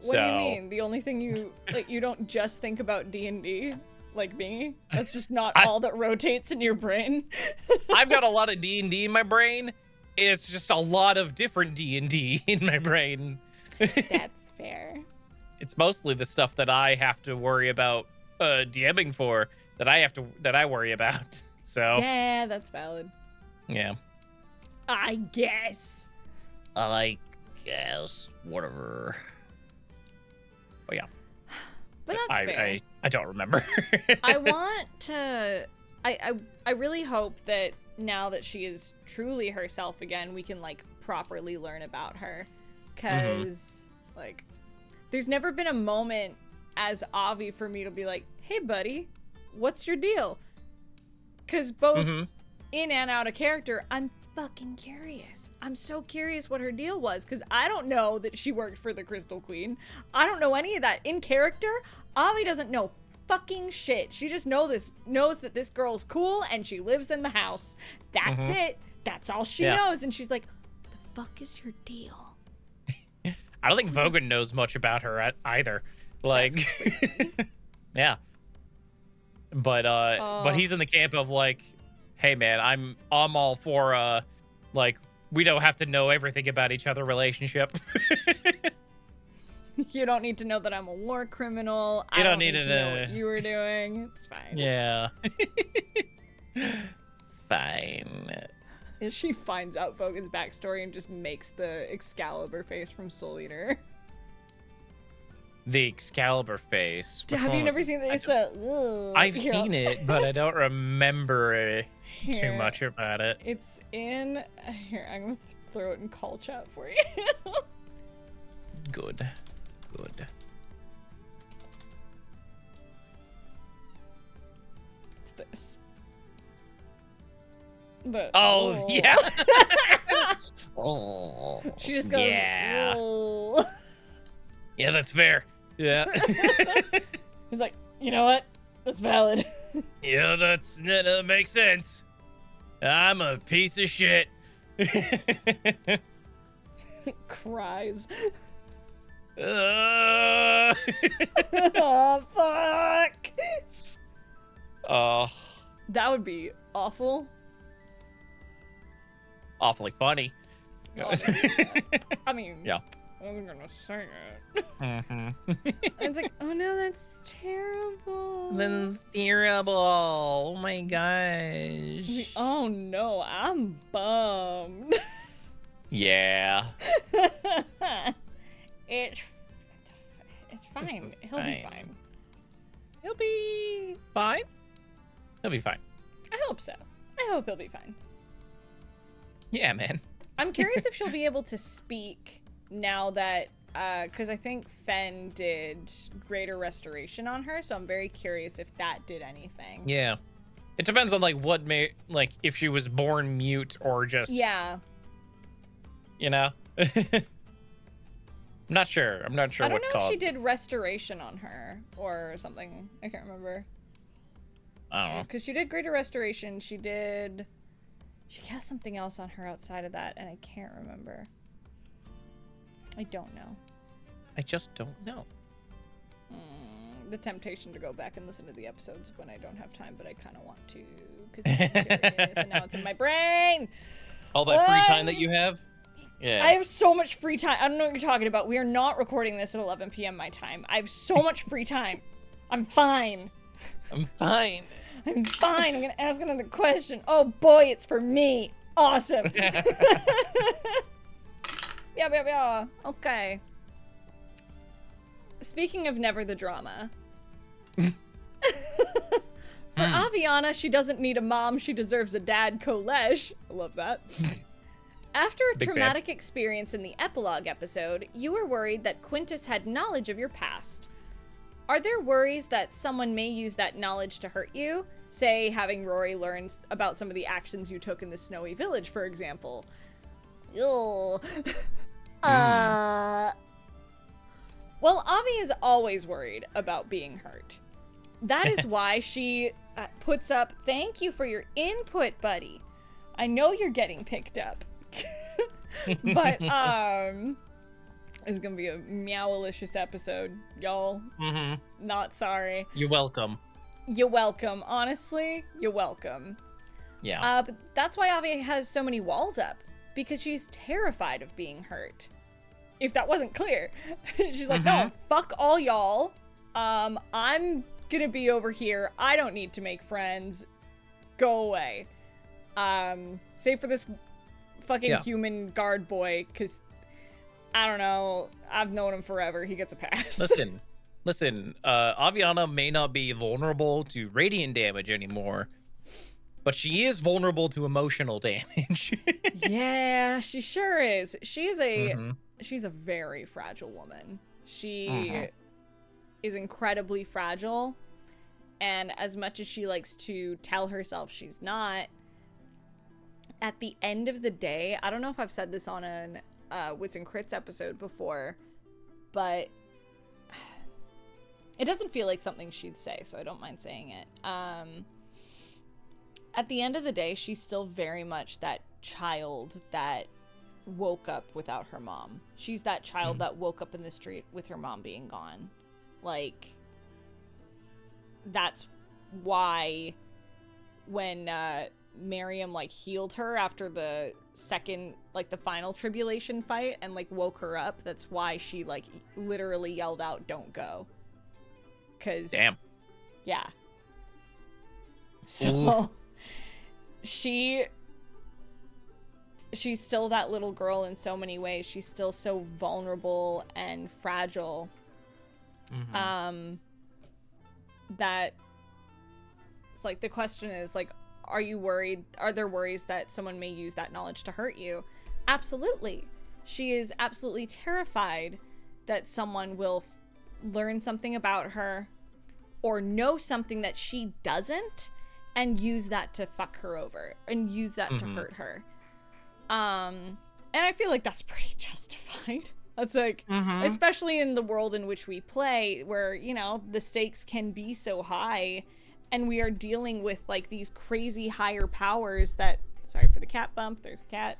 what do you mean? The only thing you like, you don't just think about D&D like me. That's just not I- all that rotates in your brain. I've got a lot of D&D in my brain. It's just a lot of different D&D in my brain. That's fair. It's mostly the stuff that I have to worry about DMing for that I worry about. So Yeah, that's valid. yeah. I guess. I guess whatever. Oh yeah. But that's fair. I don't remember. I want to. I really hope that now that she is truly herself again, we can like properly learn about her, because like, there's never been a moment as Avi for me to be like, "Hey, buddy, what's your deal?" Because both in and out of character, I'm fucking curious. I'm so curious what her deal was, because I don't know that she worked for the Crystal Queen. I don't know any of that. In character, Avi doesn't know fucking shit. She just knows that this girl's cool and she lives in the house. That's it. That's all she knows. And she's like, the fuck is your deal? I don't think Vogan knows much about her either. Like, yeah. But he's in the camp of like, hey man, I'm all for like, we don't have to know everything about each other relationship. You don't need to know that I'm a war criminal. You I don't need need to know what you were doing. It's fine. Yeah. It's fine. She finds out Vogan's backstory and just makes the Excalibur face from Soul Eater. The Excalibur face. Have you never seen this? I've seen it, but I don't remember too Here. much about it. It's in here. I'm gonna throw it in call chat for you. Good. It's this. But Yeah. Oh. She just goes. Yeah. "Oh." Yeah, that's fair. Yeah. He's like, you know what? That's valid. Yeah, that makes sense. I'm a piece of shit. Cries. Uh... Oh fuck. Oh, That would be awful. awfully funny. I mean, Yeah. I was gonna say it. Mm-hmm. It's like, oh no, that's terrible. Then terrible. Oh my gosh. Oh no, I'm bummed. Yeah. It's fine. It's He'll be fine. fine. He'll be fine. He'll be fine. I hope so. I hope he'll be fine. Yeah, man. I'm curious if she'll be able to speak now that, because I think Fen did Greater Restoration on her, so I'm very curious if that did anything. Yeah. It depends on like what may like if she was born mute or just Yeah. you know. I'm not sure. I don't what know caused. if she did Restoration on her or something. I can't remember. I don't know. Because she did Greater Restoration. She cast something else on her outside of that, and I can't remember. I don't know. I just don't know. The temptation to go back and listen to the episodes when I don't have time, but I kind of want to because I'm curious, and now it's in my brain. All that free time that you have? Yeah. I have so much free time. I don't know what you're talking about. We are not recording this at 11 p.m. my time. I have so much free time. I'm fine. I'm fine. I'm fine. I'm gonna ask another question. Oh boy, it's for me. Awesome. Yeah. Okay. Speaking of never the drama. For Aviana, she doesn't need a mom, she deserves a dad, Kolesh. I love that. After a Big fan. traumatic experience in the epilogue episode, you were worried that Quintus had knowledge of your past. Are there worries that someone may use that knowledge to hurt you? Say, having Rory learn about some of the actions you took in the snowy village, for example. Ew. Well, Avi is always worried about being hurt. That is why she puts up, "Thank you for your input, buddy. I know you're getting picked up." But, it's gonna be a meowalicious episode, y'all. Mm-hmm. Not sorry. You're welcome. You're welcome. Honestly, you're welcome. Yeah. But that's why Avi has so many walls up, because she's terrified of being hurt. If that wasn't clear. She's like, no, fuck all y'all. I'm gonna be over here. I don't need to make friends. Go away. Save for this fucking human guard boy, because I don't know. I've known him forever. He gets a pass. Listen. Aviana may not be vulnerable to radiant damage anymore, but she is vulnerable to emotional damage. Yeah, she sure is. She's a very fragile woman. She is incredibly fragile, and as much as she likes to tell herself she's not, at the end of the day, I don't know if I've said this on an Wits and Crits episode before, but it doesn't feel like something she'd say, so I don't mind saying it. At the end of the day, she's still very much that child that woke up without her mom. She's that child that woke up in the street with her mom being gone. Like, that's why when Miriam, like, healed her after the second, like, the final tribulation fight and, like, woke her up, that's why she, like, literally yelled out, "Don't go." 'Cause... Damn. Yeah. So... She's still that little girl in so many ways. She's still so vulnerable and fragile. That it's like, the question is, like, are you worried? Are there worries that someone may use that knowledge to hurt you? Absolutely. She is absolutely terrified that someone will learn something about her or know something that she doesn't and use that to fuck her over and use that to hurt her. And I feel like that's pretty justified. That's like, especially in the world in which we play, where, you know, the stakes can be so high and we are dealing with, like, these crazy higher powers that, sorry for the cat bump, there's a cat.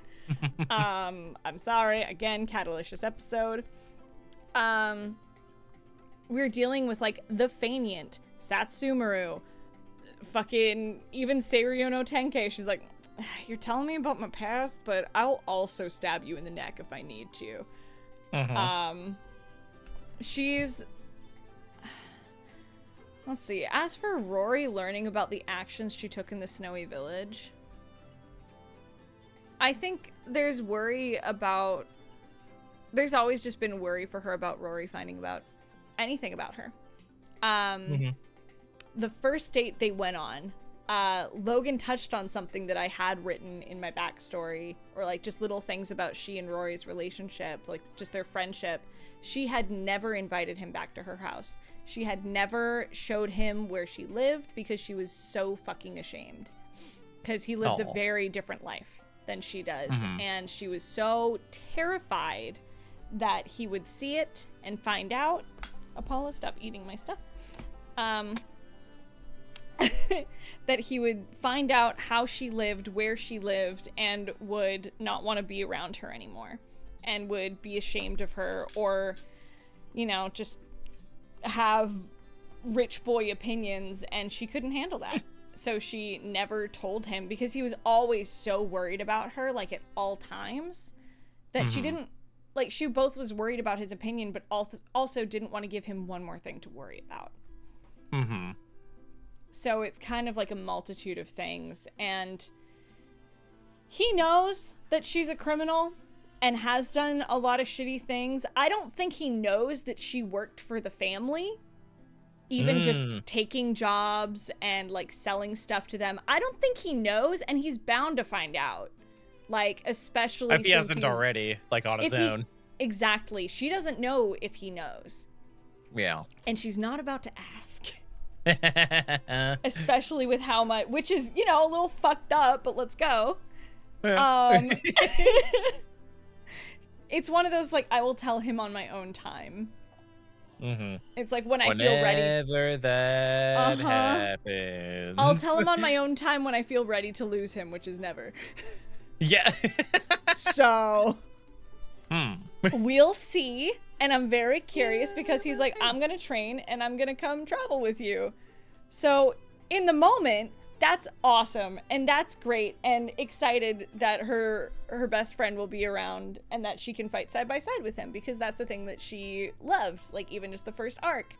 I'm sorry, again, Catalicious episode. We're dealing with, like, the Fanient, Satsumaru, fucking even Seiryo no Tenkei. She's like, you're telling me about my past, but I'll also stab you in the neck if I need to. She's, let's see, as for Rory learning about the actions she took in the snowy village, I think there's always just been worry for her about Rory finding about anything about her. The first date they went on, Logan touched on something that I had written in my backstory, or, like, just little things about she and Rory's relationship, like, just their friendship. She had never invited him back to her house. She had never showed him where she lived because she was so fucking ashamed. Because he lives a very different life than she does. And she was so terrified that he would see it and find out. Apollo, stop eating my stuff. That he would find out how she lived, where she lived, and would not want to be around her anymore, and would be ashamed of her, or, you know, just have rich boy opinions, and she couldn't handle that. So she never told him, because he was always so worried about her, like, at all times, that she didn't, like, she both was worried about his opinion, but also didn't want to give him one more thing to worry about. So it's kind of like a multitude of things, and he knows that she's a criminal and has done a lot of shitty things. I don't think he knows that she worked for the family, even just taking jobs and, like, selling stuff to them. I don't think he knows, and he's bound to find out. Like, especially if he hasn't already, like, on his own. Exactly. She doesn't know if he knows. Yeah. And she's not about to ask. Especially with how much, which is, you know, a little fucked up, but let's go. It's one of those, like, I will tell him on my own time. It's like when I feel ready. Whenever that happens. I'll tell him on my own time when I feel ready to lose him, which is never. Yeah. So we'll see. And I'm very curious because he's like, I'm going to train and I'm going to come travel with you. So in the moment, that's awesome and that's great and excited that her best friend will be around and that she can fight side by side with him because that's the thing that she loved, like even just the first arc.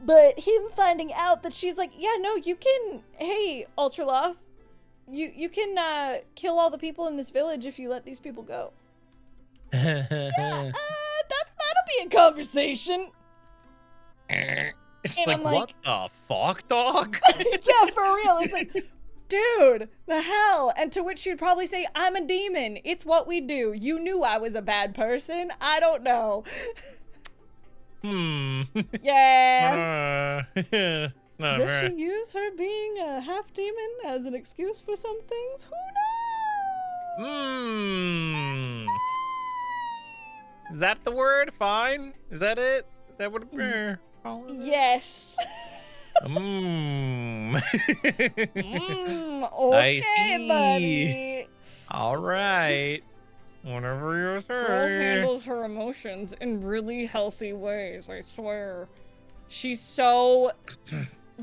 But him finding out that she's like, yeah, no, you can, hey, Ultraloth, you can kill all the people in this village if you let these people go. That'll be a conversation. It's And like, I'm like, what the fuck, dog? yeah, for real. It's like, dude, the hell? And to which she'd probably say, I'm a demon. It's what we do. You knew I was a bad person. I don't know. Yeah. It's not Does right. she use her being a half demon as an excuse for some things? Who knows? Is that the word? Fine. Is that it? Is that what? Yes. I Okay, see. buddy. All right. Whatever you Girl say. handles her emotions in really healthy ways, I swear. She's so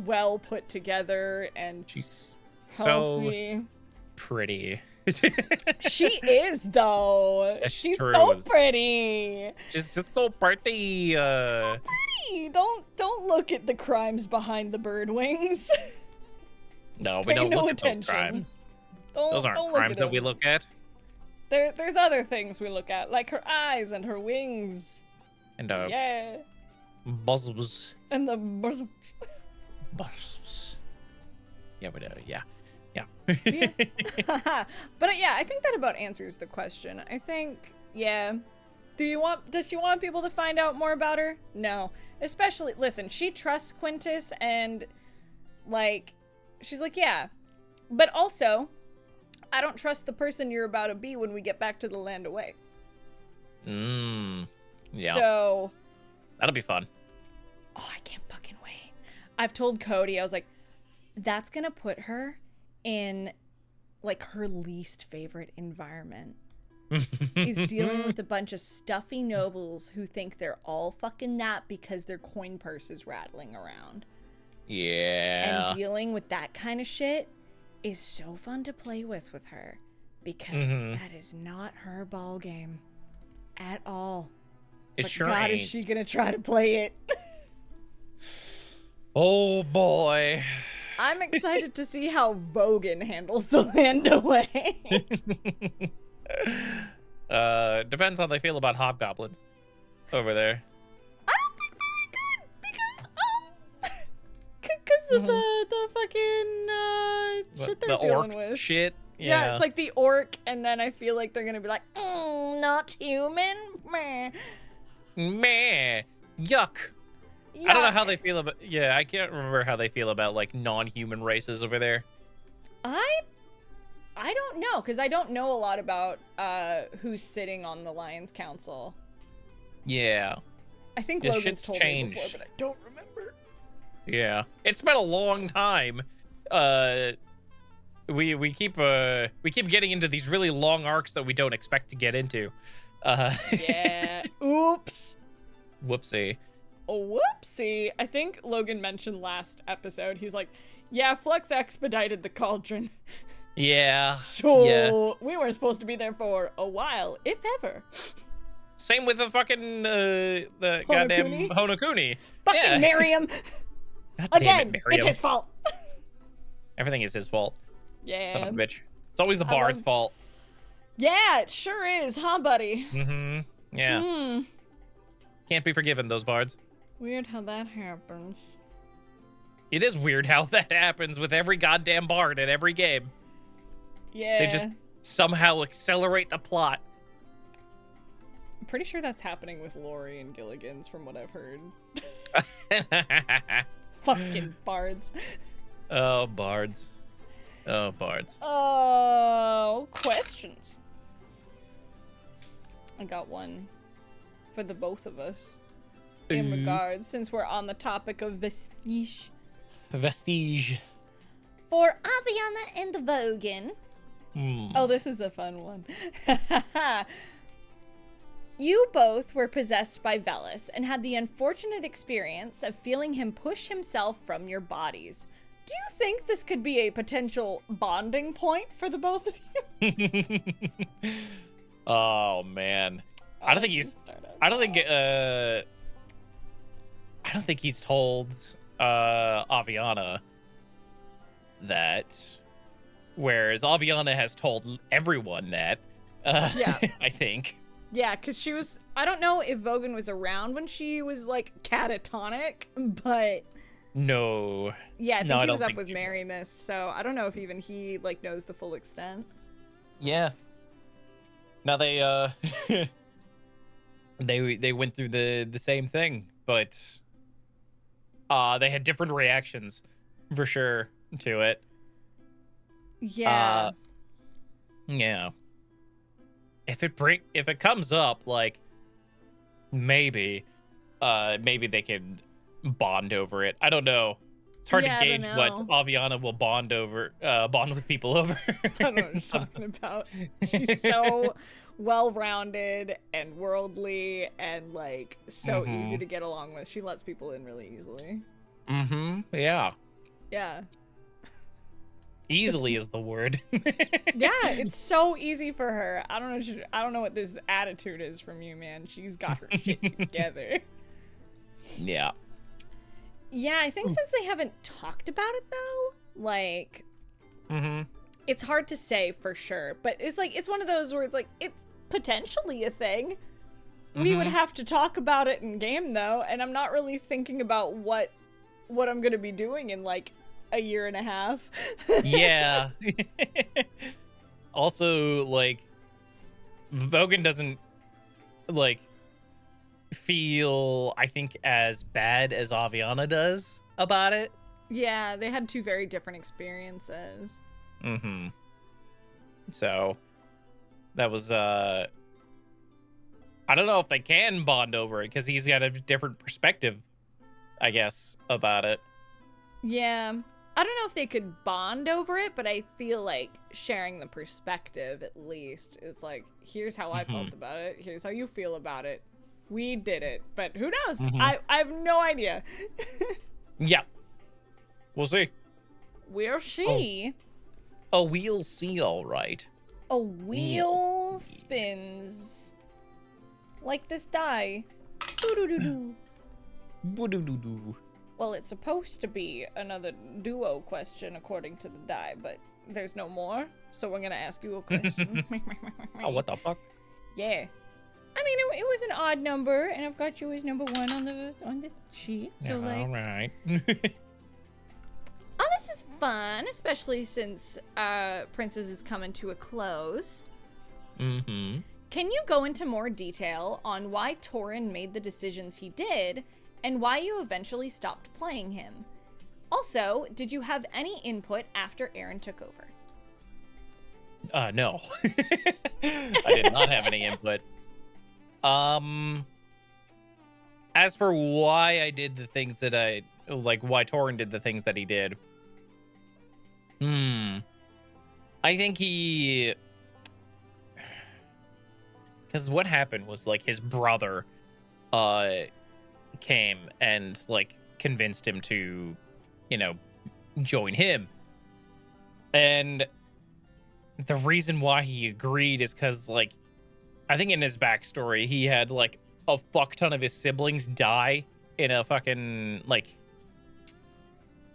well put together and She's so healthy. pretty. She is, though. That's She's true. so pretty. She's just so pretty. Hey, don't look at the crimes behind the bird wings. No, we Pay don't no look at those attention. crimes. Don't, Those don't aren't look crimes at that we them. look at. There's other things we look at, like her eyes and her wings. And Yeah. buzzles. And the Buzzles. Yeah, but yeah. yeah. But yeah, I think that about answers the question. I think, yeah. Does she want people to find out more about her? No. Especially, listen, she trusts Quintus and, like, she's like, yeah. But also, I don't trust the person you're about to be when we get back to the land away. Yeah. So. That'll be fun. Oh, I can't fucking wait. I've told Cody, I was like, that's gonna put her in, like, her least favorite environment. Is dealing with a bunch of stuffy nobles who think they're all fucking that because their coin purse is rattling around. Yeah. And dealing with that kind of shit is so fun to play with her because that is not her ball game at all. It But sure God, ain't. is she gonna try to play it? Oh boy. I'm excited to see how Vogan handles the land away. Depends how they feel about hobgoblins over there. I don't think very good because of the fucking shit they're the dealing orc with. shit. Yeah, it's like the orc, and then I feel like they're gonna be like, not human. Meh. Meh. Yuck. I don't know how they feel about. Yeah, I can't remember how they feel about like non-human races over there. I don't know, because I don't know a lot about who's sitting on the Lions Council. Yeah. I think This Logan's shit's told changed. me before, but I don't remember. Yeah. It's been a long time. We keep getting into these really long arcs that we don't expect to get into. Yeah. Oops. Whoopsie. Whoopsie. I think Logan mentioned last episode, he's like, yeah, Flux expedited the cauldron. Yeah. So yeah. we weren't supposed to be there for a while, if ever. Same with the fucking the goddamn Honokuni. Fucking Yeah. Miriam. God damn Again, it, it's Miriam. his fault. Everything is his fault. Yeah. Son of a bitch. It's always the bard's fault. Yeah, it sure is, huh, buddy? Mm-hmm. Yeah. Can't be forgiven, those bards. Weird how that happens. It is weird how that happens with every goddamn bard in every game. Yeah. They just somehow accelerate the plot. I'm pretty sure that's happening with Lori and Gilligan's from what I've heard. Fucking bards. Oh, bards. Oh, bards. Oh, questions. I got one for the both of us. In regards, since we're on the topic of vestige. Vestige. For Aviana and Vogan. Oh, this is a fun one. You both were possessed by Velis and had the unfortunate experience of feeling him push himself from your bodies. Do you think this could be a potential bonding point for the both of you? Oh man. I don't think he's told Aviana that, whereas Aviana has told everyone that. Yeah. I think. Yeah, because she was... I don't know if Vogan was around when she was, like, catatonic, but... No. Yeah, I think No, he I was don't up think with he Mary Mist, so I don't know if even he, like, knows the full extent. Yeah. Now they they went through the same thing, but they had different reactions for sure to it. Yeah. Yeah. If it comes up, like, maybe they could bond over it. I don't know. It's hard Yeah, to I don't gauge what know. Aviana will bond with people over. I don't know what he's talking about. She's so well-rounded and worldly and, like, so easy to get along with. She lets people in really easily. Yeah. Yeah. Easily is the word. Yeah, it's so easy for her. I don't know what this attitude is from you, man. She's got her shit together. Yeah. Yeah, I think since they haven't talked about it though, like, it's hard to say for sure, but it's like, it's one of those where it's like, it's potentially a thing. We would have to talk about it in game though, and I'm not really thinking about what I'm gonna be doing in like a year and a half. Yeah. Also, like, Vogan doesn't, like, feel, I think, as bad as Aviana does about it. Yeah, they had two very different experiences. So, that was, I don't know if they can bond over it, because he's got a different perspective, I guess, about it. Yeah. I don't know if they could bond over it, but I feel like sharing the perspective at least is like, here's how I felt about it. Here's how you feel about it. We did it, but who knows? I have no idea. Yeah. We'll see. We'll see. Oh, we'll see, all right. A wheel spins like this die. Doo-doo-doo-doo. Boo-doo-doo-doo. Well, it's supposed to be another duo question according to the die, but there's no more, so we're gonna ask you a question. Oh, what the fuck? Yeah. I mean, it was an odd number, and I've got you as number 1 on the sheet. So Yeah, like, all right. Oh, this is fun, especially since Princess is coming to a close. Mm-hmm. Can you go into more detail on why Toren made the decisions he did, and why you eventually stopped playing him? Also, did you have any input after Aaron took over? No. I did not have any input. As for why I did the things that I, like, why Toren did the things that he did. I think he... Because what happened was, like, his brother, came and, like, convinced him to, you know, join him. And the reason why he agreed is because, like, I think in his backstory, he had, like, a fuck ton of his siblings die in a fucking, like,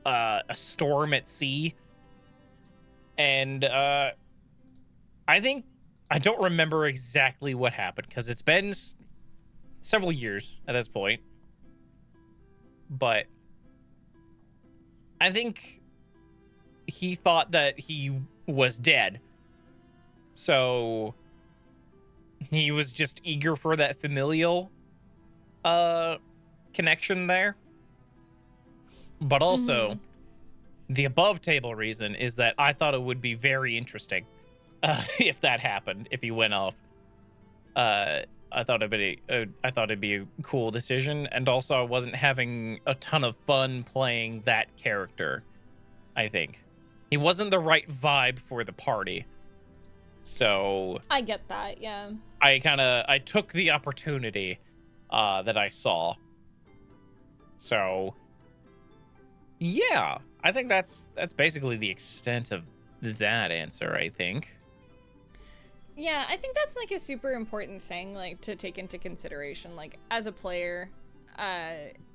a storm at sea. And, I think, I don't remember exactly what happened, because it's been several years at this point. But I think he thought that he was dead. So he was just eager for that familial connection there. But also, the above table reason is that I thought it would be very interesting if that happened, if he went off. I thought it'd be a cool decision, and also I wasn't having a ton of fun playing that character. I think he wasn't the right vibe for the party. So I get that, yeah. I took the opportunity that I saw. So yeah, I think that's basically the extent of that answer, I think. Yeah, I think that's like a super important thing like to take into consideration like as a player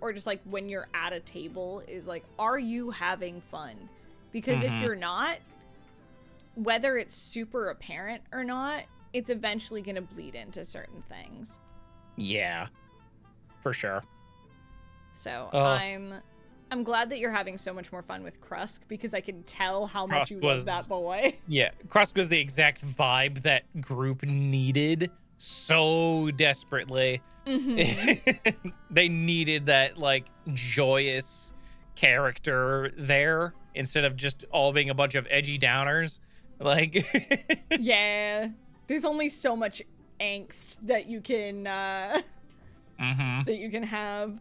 or just like when you're at a table is like, are you having fun? Because if you're not, whether it's super apparent or not, it's eventually going to bleed into certain things. Yeah, for sure. So Ugh. I'm glad that you're having so much more fun with Krusk because I can tell how much Krusk you was- love that boy. Yeah, Krusk was the exact vibe that group needed so desperately. They needed that like joyous character there instead of just all being a bunch of edgy downers. Like Yeah. There's only so much angst that you can that you can have.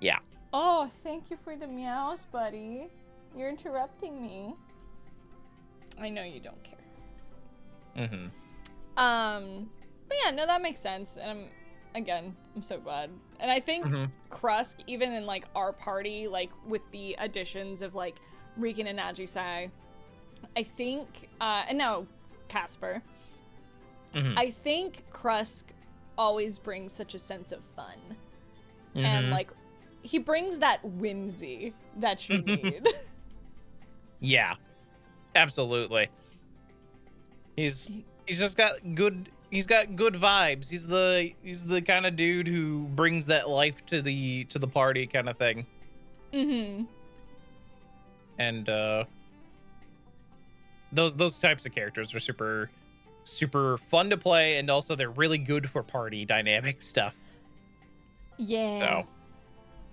Yeah. Oh, thank you for the meows, buddy. You're interrupting me. I know you don't care. But yeah, no, that makes sense. And I'm so glad. And I think Krusk, even in like our party, like with the additions of like Regan and Najisai, I think, and now Casper, I think Krusk always brings such a sense of fun. And like, he brings that whimsy that you need. Yeah, absolutely. He's just got good. He's got good vibes. He's the kind of dude who brings that life to the party kind of thing. And those types of characters are super fun to play, and also they're really good for party dynamic stuff. Yeah. So,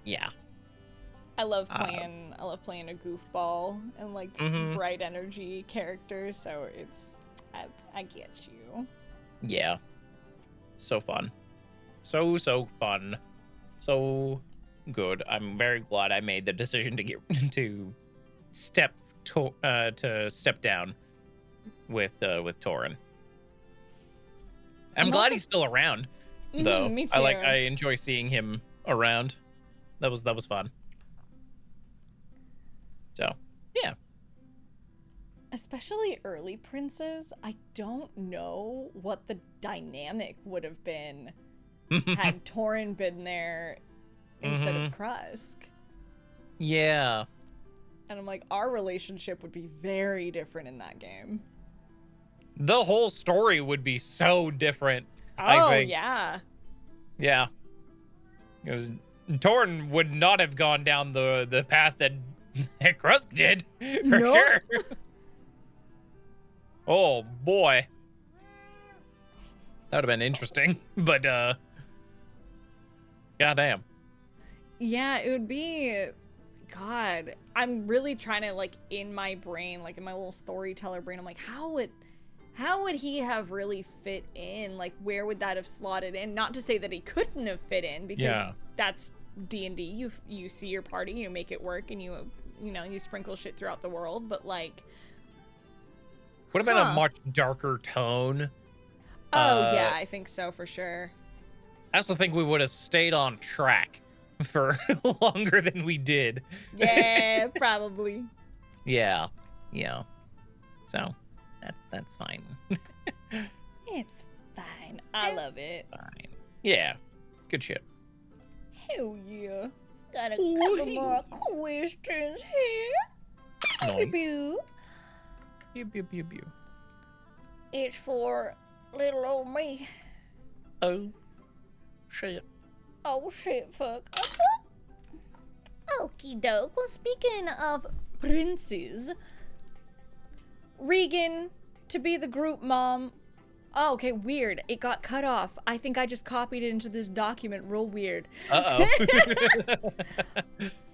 yeah. I love playing a goofball and like bright energy characters, so I get you. Yeah. So fun. So fun. So good. I'm very glad I made the decision to step down with Toren. I'm glad he's still around though. Me too. I enjoy seeing him around. That was fun. So, yeah. Especially early princes, I don't know what the dynamic would have been had Toren been there instead of Krusk. Yeah. And I'm like, our relationship would be very different in that game. The whole story would be so different. Oh, I think. yeah. Yeah. Because Toren would not have gone down the path that Krusk did, for sure. Oh, boy. That would have been interesting, but, goddamn. Yeah, it would be... God, I'm really trying to, like, in my brain, like, in my little storyteller brain, I'm like, how would he have really fit in? Like, where would that have slotted in? Not to say that he couldn't have fit in, because that's D&D. You see your party, you make it work, and you sprinkle shit throughout the world, but, like... Would have been a much darker tone. Oh, yeah, I think so, for sure. I also think we would have stayed on track for longer than we did. Yeah, probably. Yeah. So, that's fine. It's fine. I love it. Fine. Yeah, it's good shit. Hell yeah. Got a couple more questions here. No. Pew. Pew. It's for little old me. Oh, shit. Oh shit, fuck. Okie doke. Well, speaking of princes, Regan to be the group mom. Oh, okay, weird. It got cut off. I think I just copied it into this document. Real weird. Uh-oh.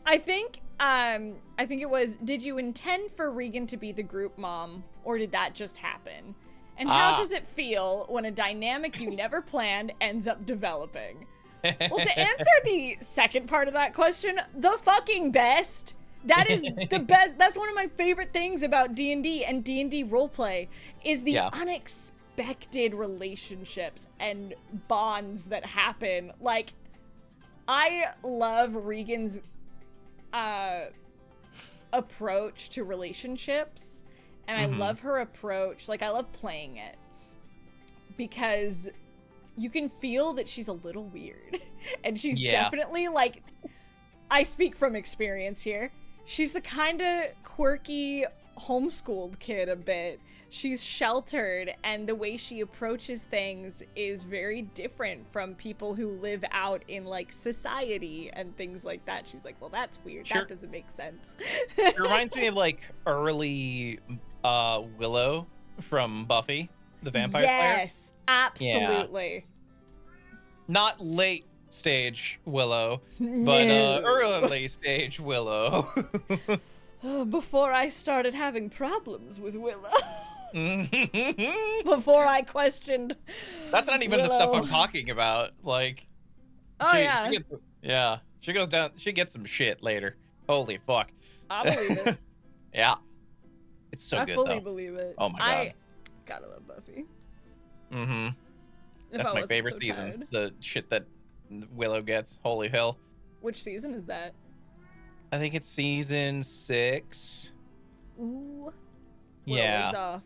I think it was, did you intend for Regan to be the group mom, or did that just happen? And how does it feel when a dynamic you never planned ends up developing? Well, to answer the second part of that question, the fucking best. That is the best. That's one of my favorite things about D&D and D&D roleplay is the unexpected relationships and bonds that happen. Like, I love Regan's approach to relationships, and I love her approach. Like, I love playing it because you can feel that she's a little weird, and she's definitely, like, I speak from experience here. She's the kind of quirky homeschooled kid a bit. She's sheltered, and the way she approaches things is very different from people who live out in, like, society and things like that. She's like, well, that's weird. That doesn't make sense. It reminds me of, like, early Willow from Buffy, the Vampire Slayer. Yes, absolutely. Yeah. Not late stage Willow, but early stage Willow. Before I started having problems with Willow. Before I questioned That's not even Willow. the stuff I'm talking about. Like, she goes down, she gets some shit later. Holy fuck. I believe it. Yeah. It's so good, though. I fully believe it. Oh my god. I gotta love Buffy. Mm-hmm. If That's I my wasn't favorite so season. tired. The shit that Willow gets. Holy hell. Which season is that? I think it's season 6. Ooh. Yeah. Ways off.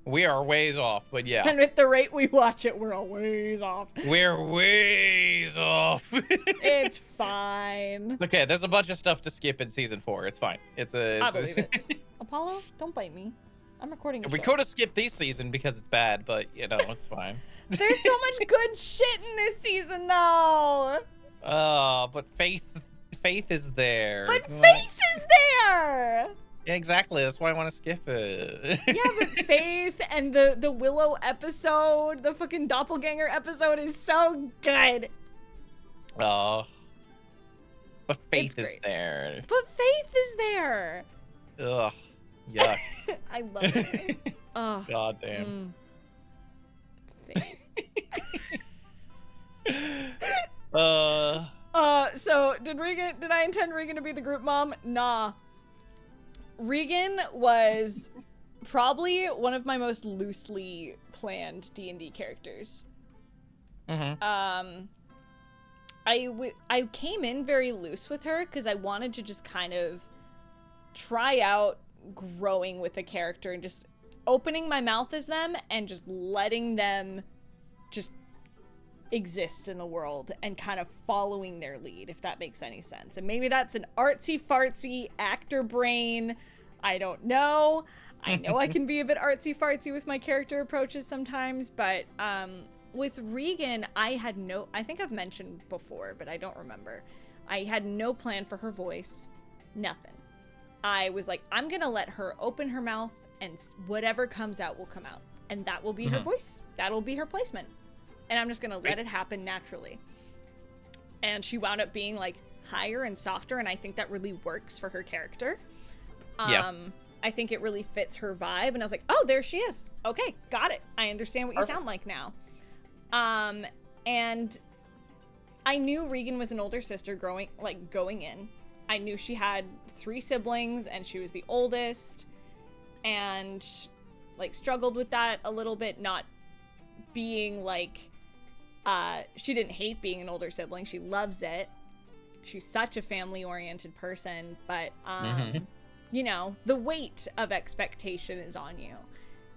We are ways off, but yeah. And at the rate we watch it, we're a ways off. We're ways off. It's fine. Okay, there's a bunch of stuff to skip in season 4. It's fine. I believe it. Apollo, don't bite me. I'm recording a We show. could have skipped this season because it's bad, but you know, it's fine. There's so much good shit in this season, though. But faith is there. But Faith is there. Yeah, exactly. That's why I want to skip it. Yeah, but Faith and the Willow episode, the fucking doppelganger episode is so good. Oh. But faith is great. there. But Faith is there. Ugh. Yuck. I love it. Oh. God damn. Faith. So did I intend Regan to be the group mom? Nah. Regan was probably one of my most loosely planned D&D characters. Mm-hmm. I came in very loose with her because I wanted to just kind of try out growing with a character and just opening my mouth as them and just letting them just exist in the world and kind of following their lead, if that makes any sense. And maybe that's an artsy-fartsy actor brain. I don't know. I know I can be a bit artsy-fartsy with my character approaches sometimes, but with Regan, I think I've mentioned before, but I don't remember. I had no plan for her voice. Nothing. I was like, I'm gonna let her open her mouth and whatever comes out will come out. And that will be her voice. That'll be her placement. And I'm just gonna let it happen naturally. And she wound up being like higher and softer, and I think that really works for her character. I think it really fits her vibe, and I was like, oh, there she is. Okay, got it. I understand what you sound like now. And I knew Regan was an older sister going in. I knew she had 3 siblings, and she was the oldest, and like struggled with that a little bit, not being like, she didn't hate being an older sibling. She loves it. She's such a family-oriented person, but, you know, the weight of expectation is on you.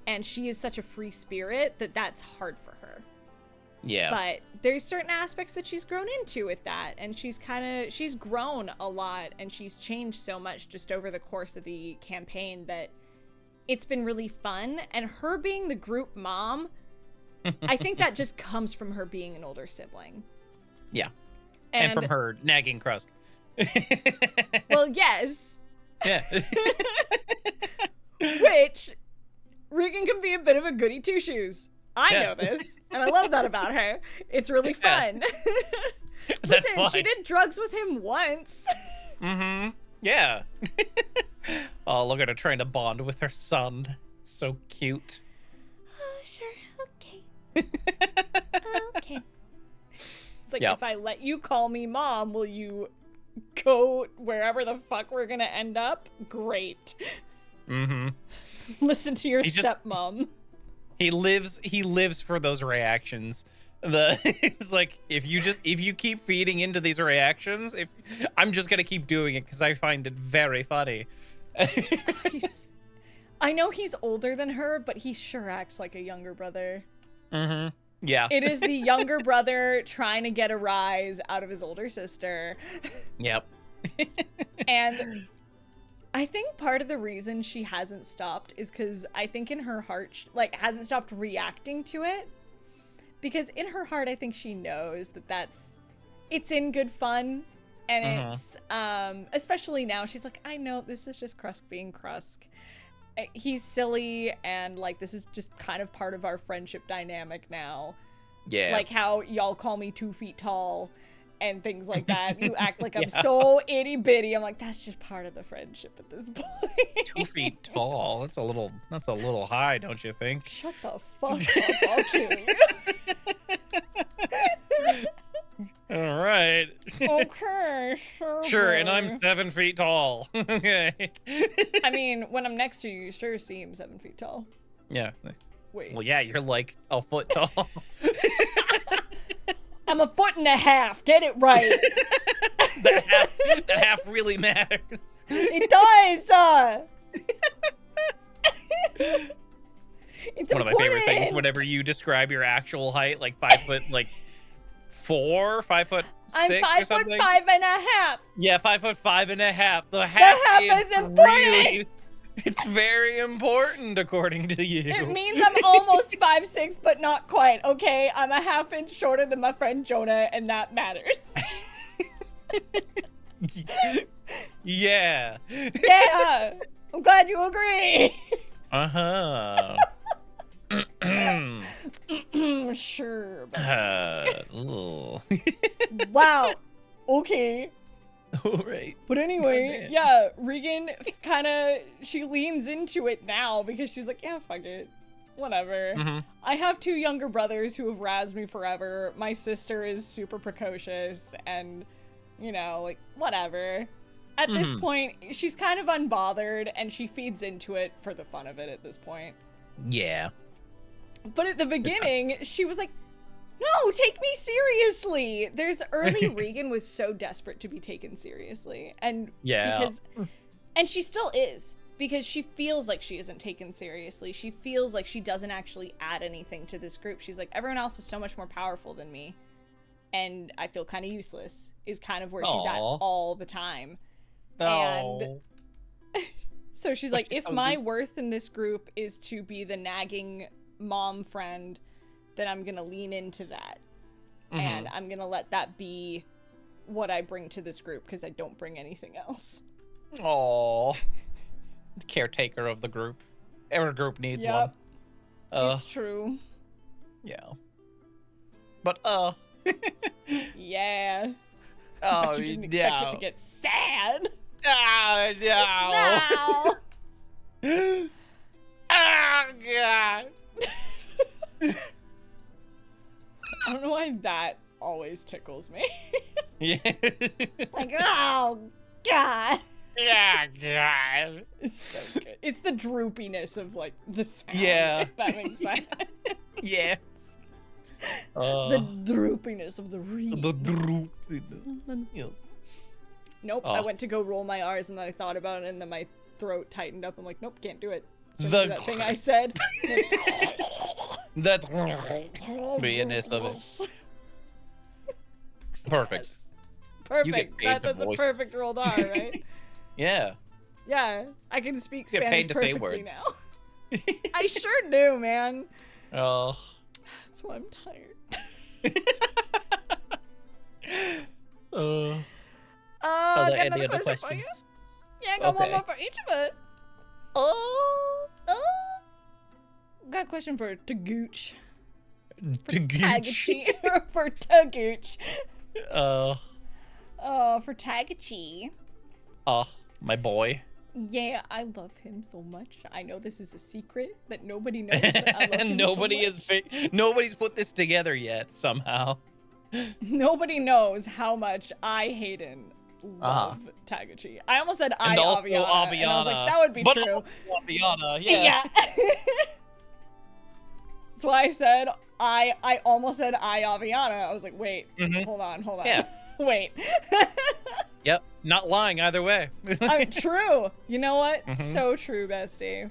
And she is such a free spirit that that's hard for her. Yeah. But there's certain aspects that she's grown into with that. And she's grown a lot, and she's changed so much just over the course of the campaign that it's been really fun. And her being the group mom, I think that just comes from her being an older sibling. Yeah. And from her nagging Krusk. Well, yes. Yeah. Which, Regan can be a bit of a goody two-shoes. I know this, and I love that about her. It's really fun. Listen, she did drugs with him once. Mm-hmm. Yeah. Oh, look at her trying to bond with her son. So cute. Oh, sure. Okay. Okay. It's like, if I let you call me mom, will you go wherever the fuck we're gonna end up, great. Mm-hmm. Listen to your He just- stepmom. He lives for those reactions. It's like, if you keep feeding into these reactions, I'm just gonna keep doing it because I find it very funny. I know he's older than her, but he sure acts like a younger brother. Mm-hmm. Yeah. It is the younger brother trying to get a rise out of his older sister. Yep. And I think part of the reason she hasn't stopped is because I think in her heart, like, hasn't stopped reacting to it. Because in her heart, I think she knows that it's in good fun. And it's, especially now, she's like, I know this is just Krusk being Krusk. He's silly, and, like, this is just kind of part of our friendship dynamic now. Yeah. Like how y'all call me 2 feet tall and things like that. You act like I'm so itty bitty. I'm like, that's just part of the friendship at this point. 2 feet tall. That's a little high, don't you think? Shut the fuck up. I'll kill you. All right. Okay, Sure, and I'm boy. 7 feet tall. Okay. I mean, when I'm next to you, you sure seem 7 feet tall. Yeah. Wait. Well, yeah, you're like a foot tall. I'm 1.5 feet. Get it right. that half really matters. It does. It's One of my favorite things important. whenever you describe your actual height, like 5 foot, like 4, 5 foot 6 I'm or 5 something. foot 5.5. Yeah, 5'5.5". The half, half is important. It's very important according to you. It means I'm almost 5'6", but not quite. Okay, I'm a half inch shorter than my friend Jonah, and that matters. Yeah. Yeah, I'm glad you agree. Uh-huh. Sure. But... Ooh. Wow. Okay. All right. But anyway, Goddamn. yeah, Regan she leans into it now because she's like, yeah, fuck it. Whatever. Mm-hmm. I have 2 younger brothers who have razzed me forever. My sister is super precocious and, you know, like, whatever. At this point, she's kind of unbothered and she feeds into it for the fun of it at this point. Yeah. But at the beginning, she was like, no, take me seriously. There's early Regan was so desperate to be taken seriously. And Yeah. and she still is, because she feels like she isn't taken seriously. She feels like she doesn't actually add anything to this group. She's like, everyone else is so much more powerful than me. And I feel kind of useless, is kind of where she's at all the time. No. And so she's But like, she's if so my used- worth in this group is to be the nagging mom friend, then I'm going to lean into that. And I'm going to let that be what I bring to this group, because I don't bring anything else. Aw. Caretaker of the group. Every group needs one. It's true. Yeah. But, Yeah. oh, But you didn't expect it to get sad. Oh, no. No. Oh, God. I don't know why that always tickles me. Yeah. Like, oh, God. Yeah, God. It's so good. It's the droopiness of, like, the sound. Yeah. If that makes sense. Yes. The droopiness of the reed. The droopiness. Yeah. Nope, I went to go roll my R's and then I thought about it and then my throat tightened up. I'm like, nope, can't do it. So The- that thing I said. That weirdness of it. Perfect. Perfect. paid to That's a voice. perfect rolled R, right? Yeah. Yeah, I can speak You get Spanish paid to say perfectly words. now. I sure do, man. Oh. That's why I'm tired. Are there got any another other question for you? questions? Yeah, got one Okay. more for each of us. Oh. Got a question for Tagochi. Tagochi. Tagochi. For Tagochi. Oh, For Tagochi. my boy. Yeah, I love him so much. I know this is a secret that nobody knows, but I love him Nobody so much. nobody's put this together yet somehow. Nobody knows how much I, Hayden, love Tagochi. I almost said And also Aviana, and I was like, that would be but true. also Aviana, yeah. That's why I said I almost said Aviana. I was like, wait, hold on. Yeah. Wait. Yep, not lying either way. I mean, true. You know what? So true, bestie.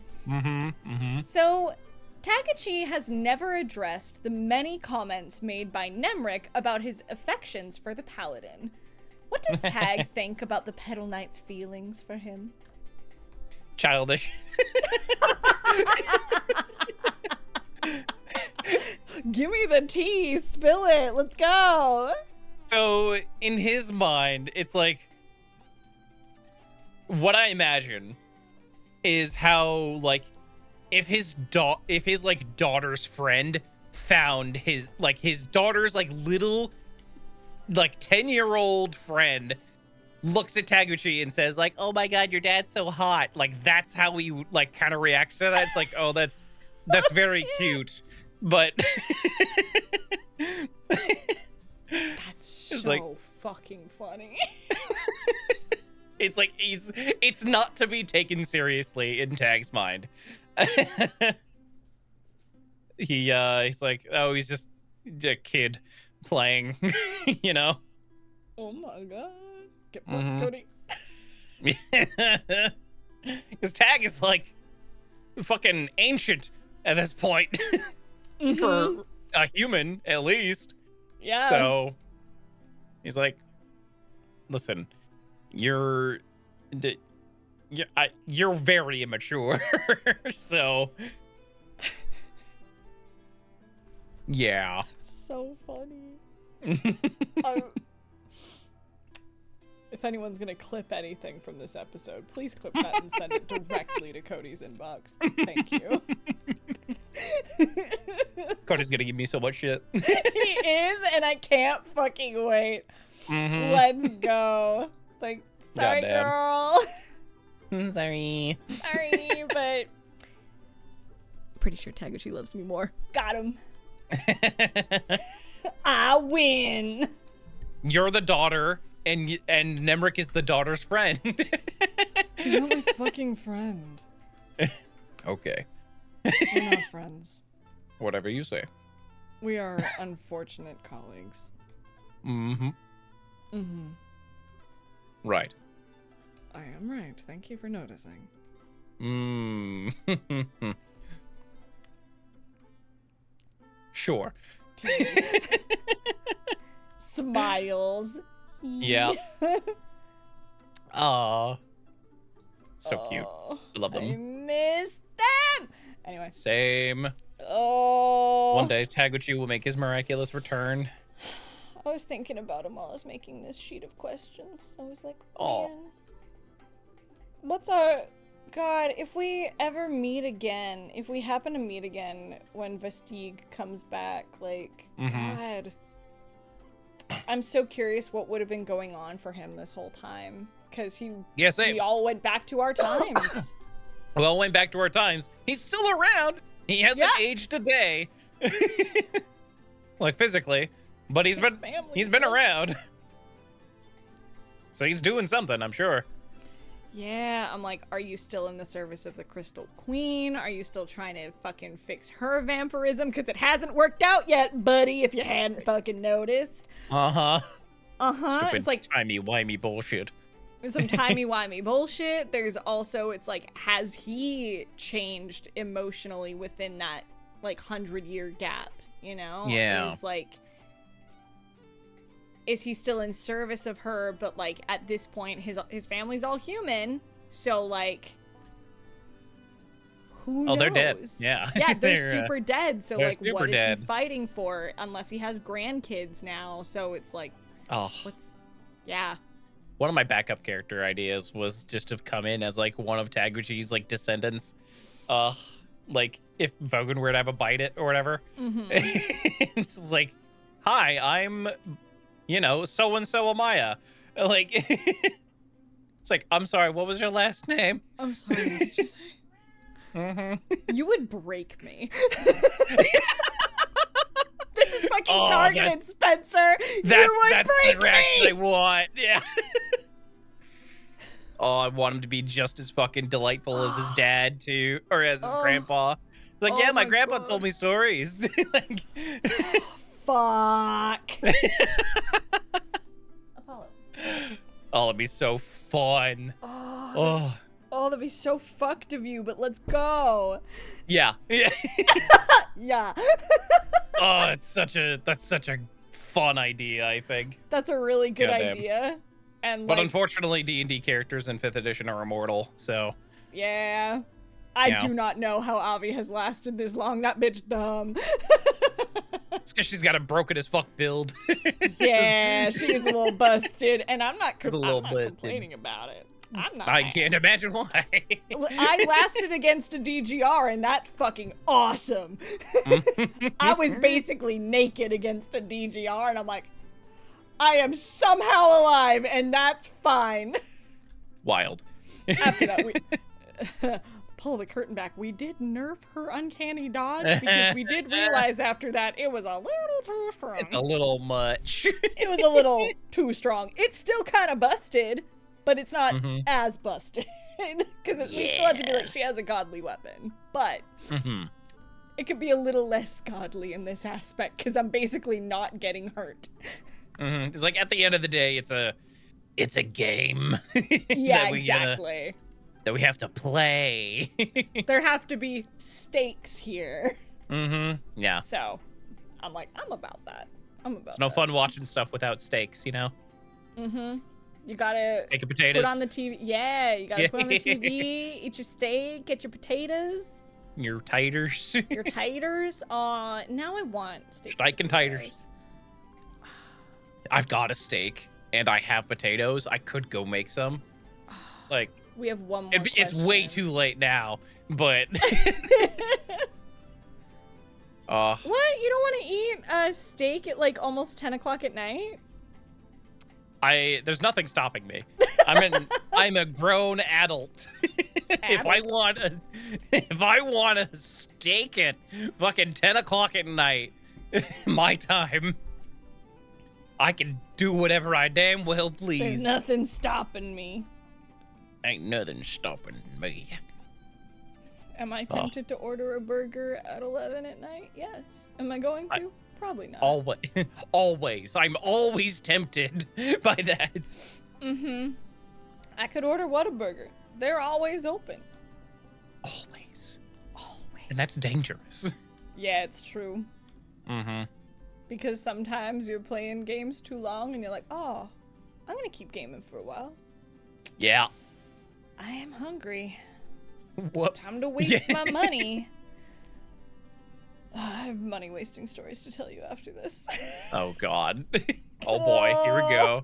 So, Tagochi has never addressed the many comments made by Nemric about his affections for the paladin. What does Tag think about the Petal Knight's feelings for him? Childish. Give me the tea, spill it, let's go. So in his mind, it's like, what I imagine is how, like, if his like daughter's friend found his daughter's like little like 10-year-old friend looks at Tagochi and says like, "Oh my god, your dad's so hot." Like, that's how he like kind of reacts to that. It's like, "Oh, that's very cute." But that's so like, fucking funny. It's like it's not to be taken seriously in Tag's mind. He's like, oh, he's just a kid playing, you know. Oh my god. Get fucked, Cody. Because Tag is like fucking ancient at this point. For a human, at least. Yeah. So he's like, listen, you're very immature. So yeah. It's so funny. If anyone's gonna clip anything from this episode, please clip that and send it directly to Cody's inbox. Thank you. Cody's gonna give me so much shit. He is, and I can't fucking wait. Let's go. Like, sorry, Goddamn. girl. Sorry. Sorry, but pretty sure Tagochi loves me more. Got him. I win. You're the daughter, and Nemric is the daughter's friend. You're not my fucking friend. Okay. We're not friends. Whatever you say. We are unfortunate colleagues. Right. I am right. Thank you for noticing. Sure. Smiles. Yeah. Aw. So cute. I love I them. miss them. Anyway. Same. Oh. One day Tagochi will make his miraculous return. I was thinking about him while I was making this sheet of questions. I was like, Aw. man, what's our... God, if we ever meet again, if we happen to meet again when Vestige comes back, like, God. I'm so curious what would have been going on for him this whole time. Because we all went back to our times. Well, went back to our times. He's still around. He hasn't aged a day. Like physically. But he's been around. So he's doing something, I'm sure. Yeah, I'm like, are you still in the service of the Crystal Queen? Are you still trying to fucking fix her vampirism? Because it hasn't worked out yet, buddy, if you hadn't fucking noticed. Stupid It's like timey-wimey bullshit. some timey-wimey bullshit. There's also, it's like, has he changed emotionally within that, like, 100-year gap, you know? Yeah. Is he still in service of her, but, like, at this point, his family's all human, so, like, who knows? Oh, they're dead. Yeah. Yeah, they're super dead, so, like, what is dead. he fighting for? Unless he has grandkids now, so it's like, yeah. One of my backup character ideas was just to come in as, like, one of Taguchi's, like, descendants. Like, if Vogan were to have a bite it or whatever. It's just like, hi, I'm... you know, so-and-so Amaya. Like, it's like, I'm sorry, what was your last name? I'm sorry, what did you say? You would break me. This is fucking targeted, Spencer. You would break the reaction me! I want. Yeah. Oh, I want him to be just as fucking delightful as his dad too, or as his grandpa. Like, yeah, my grandpa told me stories. Like, fuck. Apollo. Oh, it'd be so fun. Oh. Oh, that'd be so fucked of you, but let's go. Yeah. Yeah. Yeah. Oh, that's such a fun idea, I think. That's a really good Goddamn. idea. And But like, unfortunately, D&D characters in 5th edition are immortal, so. yeah. I Yeah. do not know how Avi has lasted this long. That bitch dumb. It's because she's got a broken as fuck build. Yeah, she's a little busted, and I'm not busted. complaining about it. I'm not. I mad. can't imagine why. I lasted against a DGR, and that's fucking awesome. I was basically naked against a DGR, and I'm like, I am somehow alive, and that's fine. Wild. After that, we pull the curtain back. We did nerf her uncanny dodge because we did realize after that it was a little too strong. It's a little much. It was a little too strong. It's still kind of busted, but it's not as busted because we still have to be like, she has a godly weapon, but it could be a little less godly in this aspect because I'm basically not getting hurt. It's like, at the end of the day, it's a game. Yeah, exactly. That we have to play. There have to be stakes here. Yeah. So, I'm like, I'm about that. It's no fun watching stuff without stakes, you know? You gotta Take a potatoes. put on the TV. Yeah, you gotta put on the TV, eat your steak, get your potatoes, Your titers. your taters. Now I want steak. Steak and taters. I've got a steak and I have potatoes. I could go make some. Like, We have one more it's way question. too late now, but What? You don't want to eat a steak at like almost 10 o'clock at night? there's nothing stopping me. I'm a grown adult. If I want a steak at fucking 10 o'clock at night, my time, I can do whatever I damn well please. There's nothing stopping me. Ain't nothing stopping me. Am I tempted to order a burger at 11 at night? Yes. Am I going to? Probably not. Always. I'm always tempted by that. I could order Whataburger. They're always open. Always. Always. And that's dangerous. Yeah, it's true. Because sometimes you're playing games too long and you're like, oh, I'm gonna keep gaming for a while. Yeah. I am hungry. Whoops. Time to waste my money. I have money wasting stories to tell you after this. Oh god. Oh boy, here we go.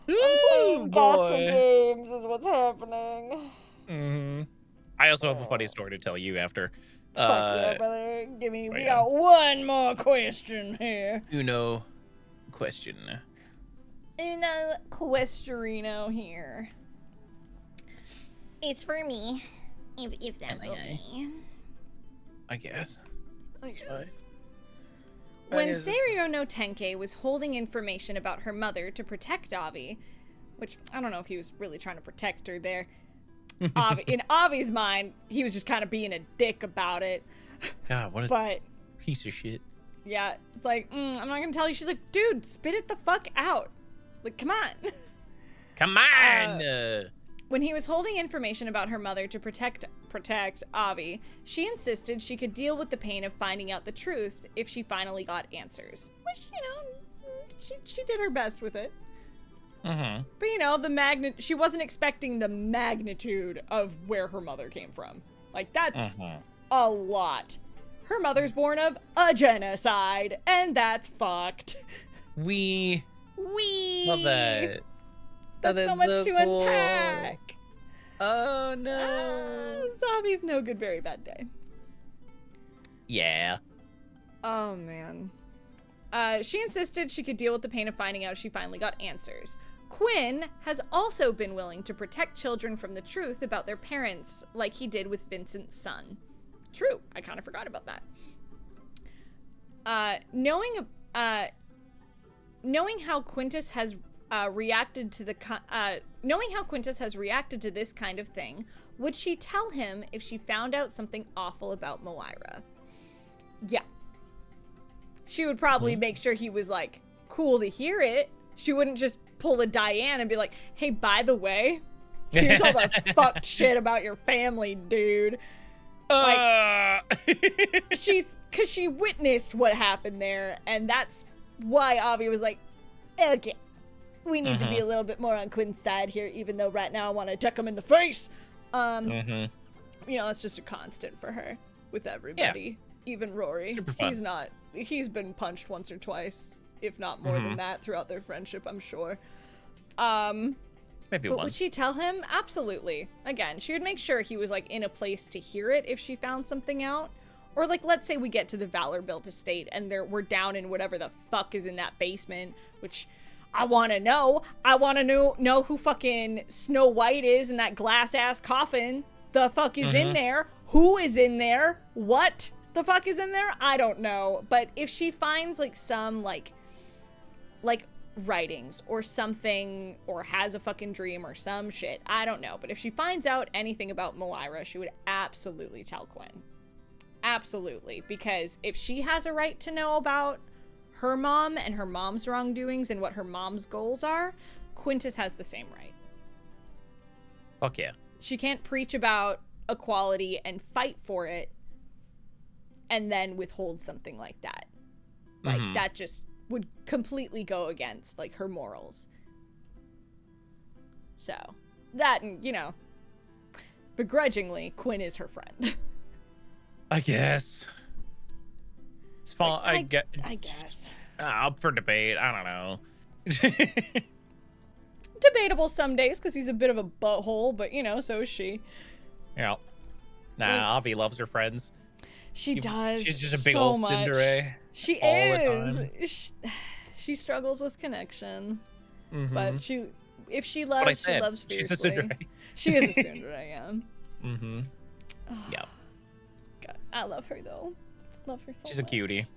I'm playing lots of games is what's happening. I also have a funny story to tell you after. Fuck yeah, brother. We got one more question here. Uno question. Uno questionino here. It's for me, if that's okay. I guess. That's fine. When Seiryo no Tenkei was holding information about her mother to protect Avi, which I don't know if he was really trying to protect her there. In Avi's mind, he was just kind of being a dick about it. God, what a piece of shit. Yeah, it's like, I'm not gonna tell you. She's like, dude, spit it the fuck out. Like, come on. Come on! When he was holding information about her mother to protect Avi, she insisted she could deal with the pain of finding out the truth if she finally got answers. Which, you know, she did her best with it. But, you know, she wasn't expecting the magnitude of where her mother came from. Like, that's a lot. Her mother's born of a genocide, and that's fucked. We love that. That's so much to unpack. Oh no. Zombies no good, very bad day. Yeah. Oh man. She insisted she could deal with the pain of finding out she finally got answers. Quinn has also been willing to protect children from the truth about their parents, like he did with Vincent's son. True, I kind of forgot about that. Knowing how Quintus has reacted to knowing how Quintus has reacted to this kind of thing, would she tell him if she found out something awful about Moira? Yeah. She would probably make sure he was, like, cool to hear it. She wouldn't just pull a Diane and be like, hey, by the way, here's all the fucked shit about your family, dude. Like, because she witnessed what happened there, and that's why Avi was like, okay, we need to be a little bit more on Quinn's side here, even though right now I want to check him in the face. You know, that's just a constant for her with everybody. Yeah. Even Rory. He's been punched once or twice, if not more than that, throughout their friendship, I'm sure. Maybe but one. Would she tell him? Absolutely. Again, she would make sure he was, like, in a place to hear it if she found something out. Or, like, let's say we get to the Valor Built estate and we're down in whatever the fuck is in that basement, which I want to know. I want to know who fucking Snow White is in that glass-ass coffin. The fuck is in there? Who is in there? What the fuck is in there? I don't know. But if she finds, like, some, like writings or something, or has a fucking dream or some shit, I don't know. But if she finds out anything about Moira, she would absolutely tell Quinn. Absolutely. Because if she has a right to know about her mom and her mom's wrongdoings and what her mom's goals are, Quintus has the same right. Fuck yeah. She can't preach about equality and fight for it and then withhold something like that. Like, that just would completely go against, like, her morals. So, that, and, you know, begrudgingly, Quinn is her friend. I guess. It's fine. Like, I guess. Up for debate. I don't know. Debatable some days, because he's a bit of a butthole, but, you know, so is she. Yeah. Nah, Avi loves her friends. She does. She's just a big so old much. tsundere. She all is. the time. She struggles with connection, but if she loves, she loves fiercely. She's a tsundere. She is a tsundere, yeah. Yeah. God, I love her though. Love her so She's a much. cutie.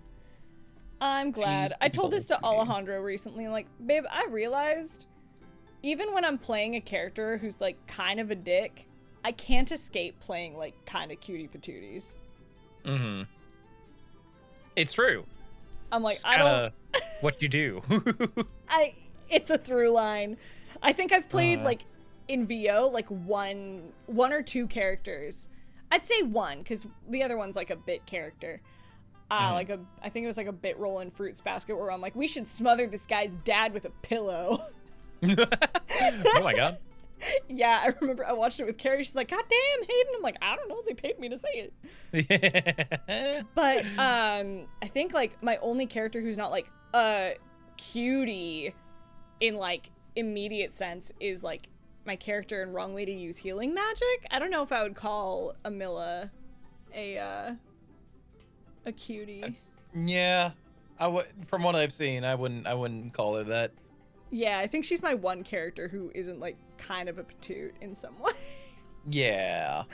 I'm glad. She's I told this to a cutie. Alejandro recently. Like, babe, I realized even when I'm playing a character who's like kind of a dick, I can't escape playing like kind of cutie patooties. It's true. I'm like, It's I don't. kinda what you do. It's a through line. I think I've played like in VO like one or two characters. I'd say one, because the other one's like a bit character. I think it was like a bit roll in Fruits Basket where I'm like, we should smother this guy's dad with a pillow. Oh my god. Yeah, I remember I watched it with Carrie. She's like, God damn, Hayden. I'm like, I don't know. They paid me to say it. But I think like my only character who's not like a cutie in like immediate sense is like my character in Wrong Way to Use Healing Magic. I don't know if I would call Amilla a cutie. Yeah. From what I've seen, I wouldn't call her that. Yeah, I think she's my one character who isn't like kind of a patoot in some way. Yeah.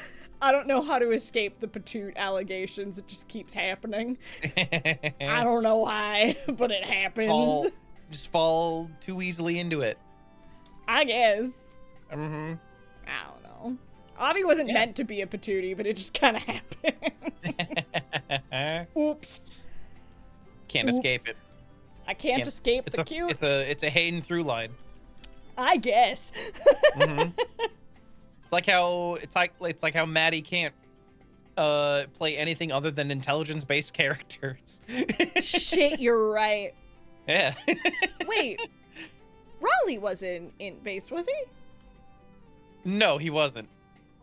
I don't know how to escape the patoot allegations. It just keeps happening. I don't know why, but it happens. Just fall too easily into it. I guess. I don't know. Avi wasn't meant to be a patootie, but it just kind of happened. Oops. Can't escape it. I can't escape the cute. It's a Hayden through line. I guess. It's like how Maddie can't play anything other than intelligence-based characters. Shit, you're right. Yeah. Wait, Raleigh wasn't int-based, was he? No, he wasn't.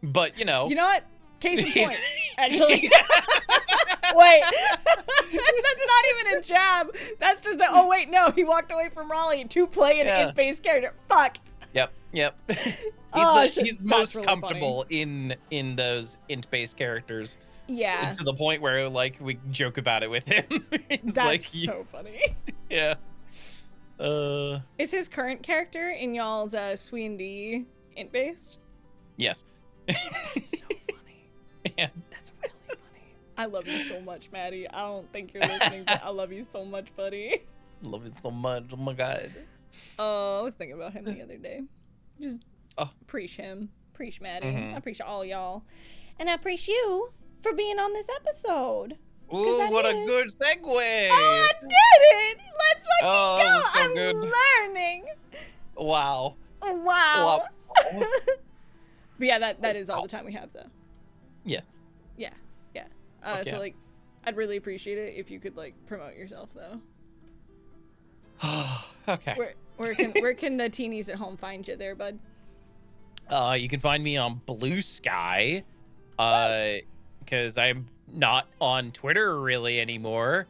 But you know. You know what? Case in point, actually. Wait, that's not even a jab. That's just a, oh wait, no, he walked away from Raleigh to play an int-based character. Fuck. Yep. He's most really comfortable in those int-based characters. Yeah. To the point where like we joke about it with him. That's like, so funny. Yeah. Is his current character in y'all's Swee&D int-based? Yes. That's so funny. Yeah. That's really funny. I love you so much, Maddie. I don't think you're listening, but I love you so much, buddy. Love you so much. Oh my god. Oh, I was thinking about him the other day. Just preach him. Preach Maddie. I preach all y'all. And I preach you for being on this episode. Ooh, what a good segue! Oh, I did it! Let's fucking go! So I'm good. learning! Wow. Wow. But yeah, that is all the time we have, though. Yeah. Yeah. Okay. So, like, I'd really appreciate it if you could, like, promote yourself, though. Okay. Where can the teenies at home find you there, bud? You can find me on Blue Sky, because I'm not on Twitter really anymore,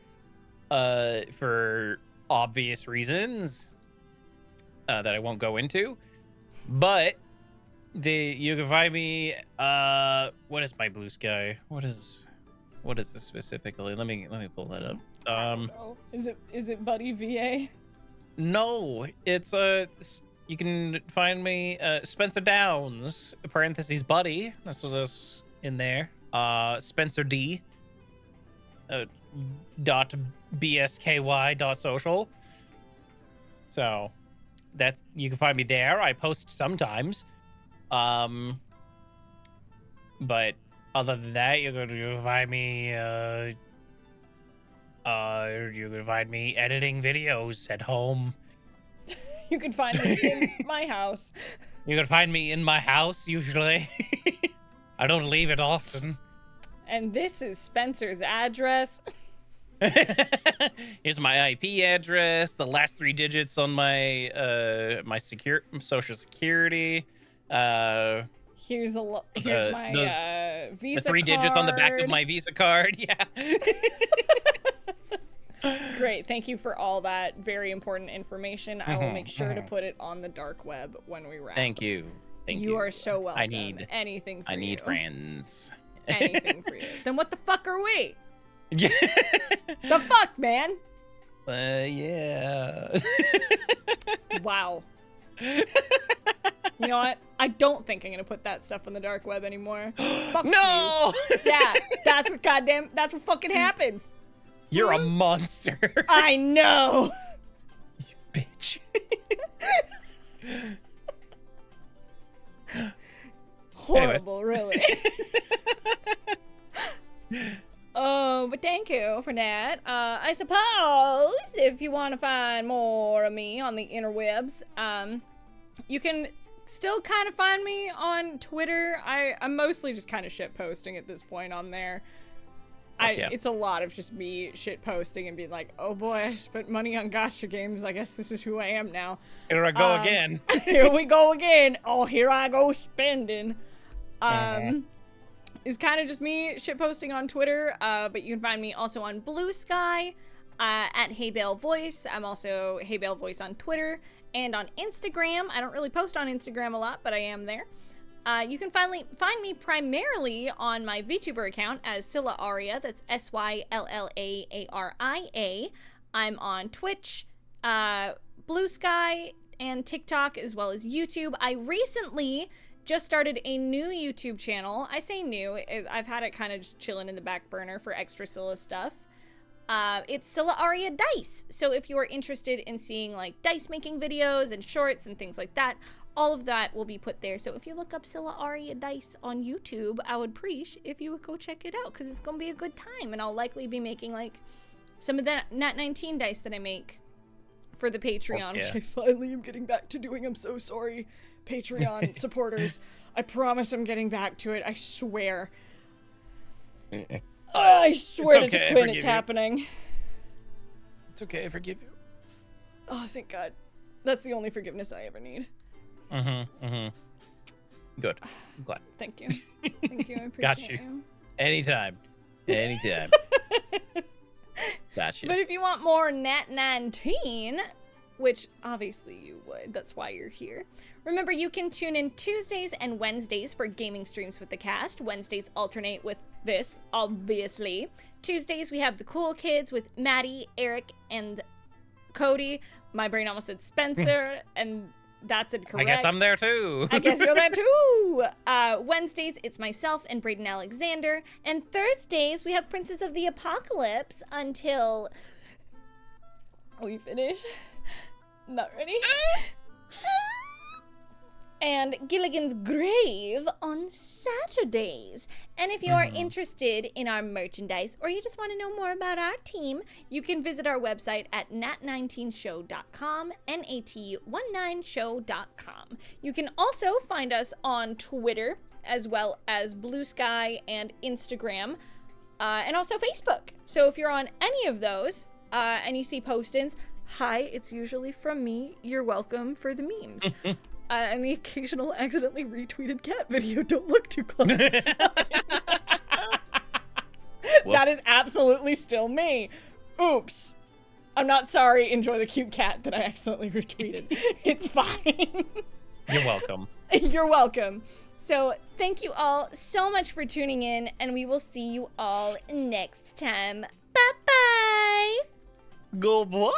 for obvious reasons that I won't go into. But you can find me. What is my Blue Sky? What is this specifically? Let me pull that up. I don't know. Is it Buddy VA? No, it's you can find me Spencer Downs parentheses Buddy. This was in there. Spencer D. Dot bsky dot social. So that's, you can find me there. I post sometimes. But other than that, you can find me you can find me editing videos at home. You can find me in my house. You can find me in my house usually. I don't leave it often. And this is Spencer's address. Here's my IP address, the last 3 digits on my my social security. Here's my Visa the 3 digits on the back of my Visa card. Yeah. Great. Thank you for all that very important information. I will make sure to put it on the dark web when we wrap. Thank you. You are so welcome. I need anything for I you. need friends. Anything for you. Then what the fuck are we? Yeah. The fuck, man? Yeah. Wow. You know what? I don't think I'm gonna put that stuff on the dark web anymore. Fuck No! you. Yeah, that's what fucking happens. You're a monster. I know. You bitch. Horrible, really. But thank you for that. I suppose if you want to find more of me on the interwebs, you can still kind of find me on Twitter. I'm mostly just kind of shit posting at this point on there. It's a lot of just me shit posting and being like, oh boy, I spent money on gacha games. I guess this is who I am now. Here I go again. Here we go again. Oh, here I go spending. It's kind of just me shit posting on Twitter, but you can find me also on Blue Sky at Haybale Voice. I'm also Haybale Voice on Twitter and on Instagram. I don't really post on Instagram a lot, but I am there. You can find me primarily on my VTuber account as Scylla Aria. That's SYLLAARIA. I'm on Twitch, Blue Sky, and TikTok, as well as YouTube. I recently just started a new YouTube channel. I say new. I've had it kind of just chilling in the back burner for extra Scylla stuff. It's Scylla Aria Dice. So if you are interested in seeing like dice making videos and shorts and things like that, all of that will be put there. So if you look up Scylla Aria Dice on YouTube, I would appreciate if you would go check it out, because it's going to be a good time. And I'll likely be making like some of that Nat 19 dice that I make for the Patreon, which I finally am getting back to doing. I'm so sorry, Patreon supporters. I promise I'm getting back to it. I swear. I swear to Quinn it's happening. It's okay, I forgive you. Oh, thank God. That's the only forgiveness I ever need. Good. I'm glad. Thank you. Thank you. I appreciate Got you. Anytime. Got you. But if you want more Nat 19, which obviously you would, that's why you're here. Remember, you can tune in Tuesdays and Wednesdays for gaming streams with the cast. Wednesdays alternate with this, obviously. Tuesdays, we have the cool kids with Maddie, Eric, and Cody. My brain almost said Spencer, and that's incorrect. I guess I'm there too. I guess you're there too. Wednesdays, it's myself and Braden Alexander. And Thursdays, we have Princes of the Apocalypse until... Oh, you finish? Not ready. And Gilligan's Grave on Saturdays. And if you are interested in our merchandise or you just want to know more about our team, you can visit our website at nat19show.com, nat19show.com. You can also find us on Twitter, as well as Blue Sky and Instagram, and also Facebook. So if you're on any of those and you see postings, hi, it's usually from me. You're welcome for the memes. And the occasional accidentally retweeted cat video. Don't look too close. That is absolutely still me. Oops. I'm not sorry. Enjoy the cute cat that I accidentally retweeted. It's fine. You're welcome. You're welcome. So thank you all so much for tuning in, and we will see you all next time. Bye-bye. Goodbye.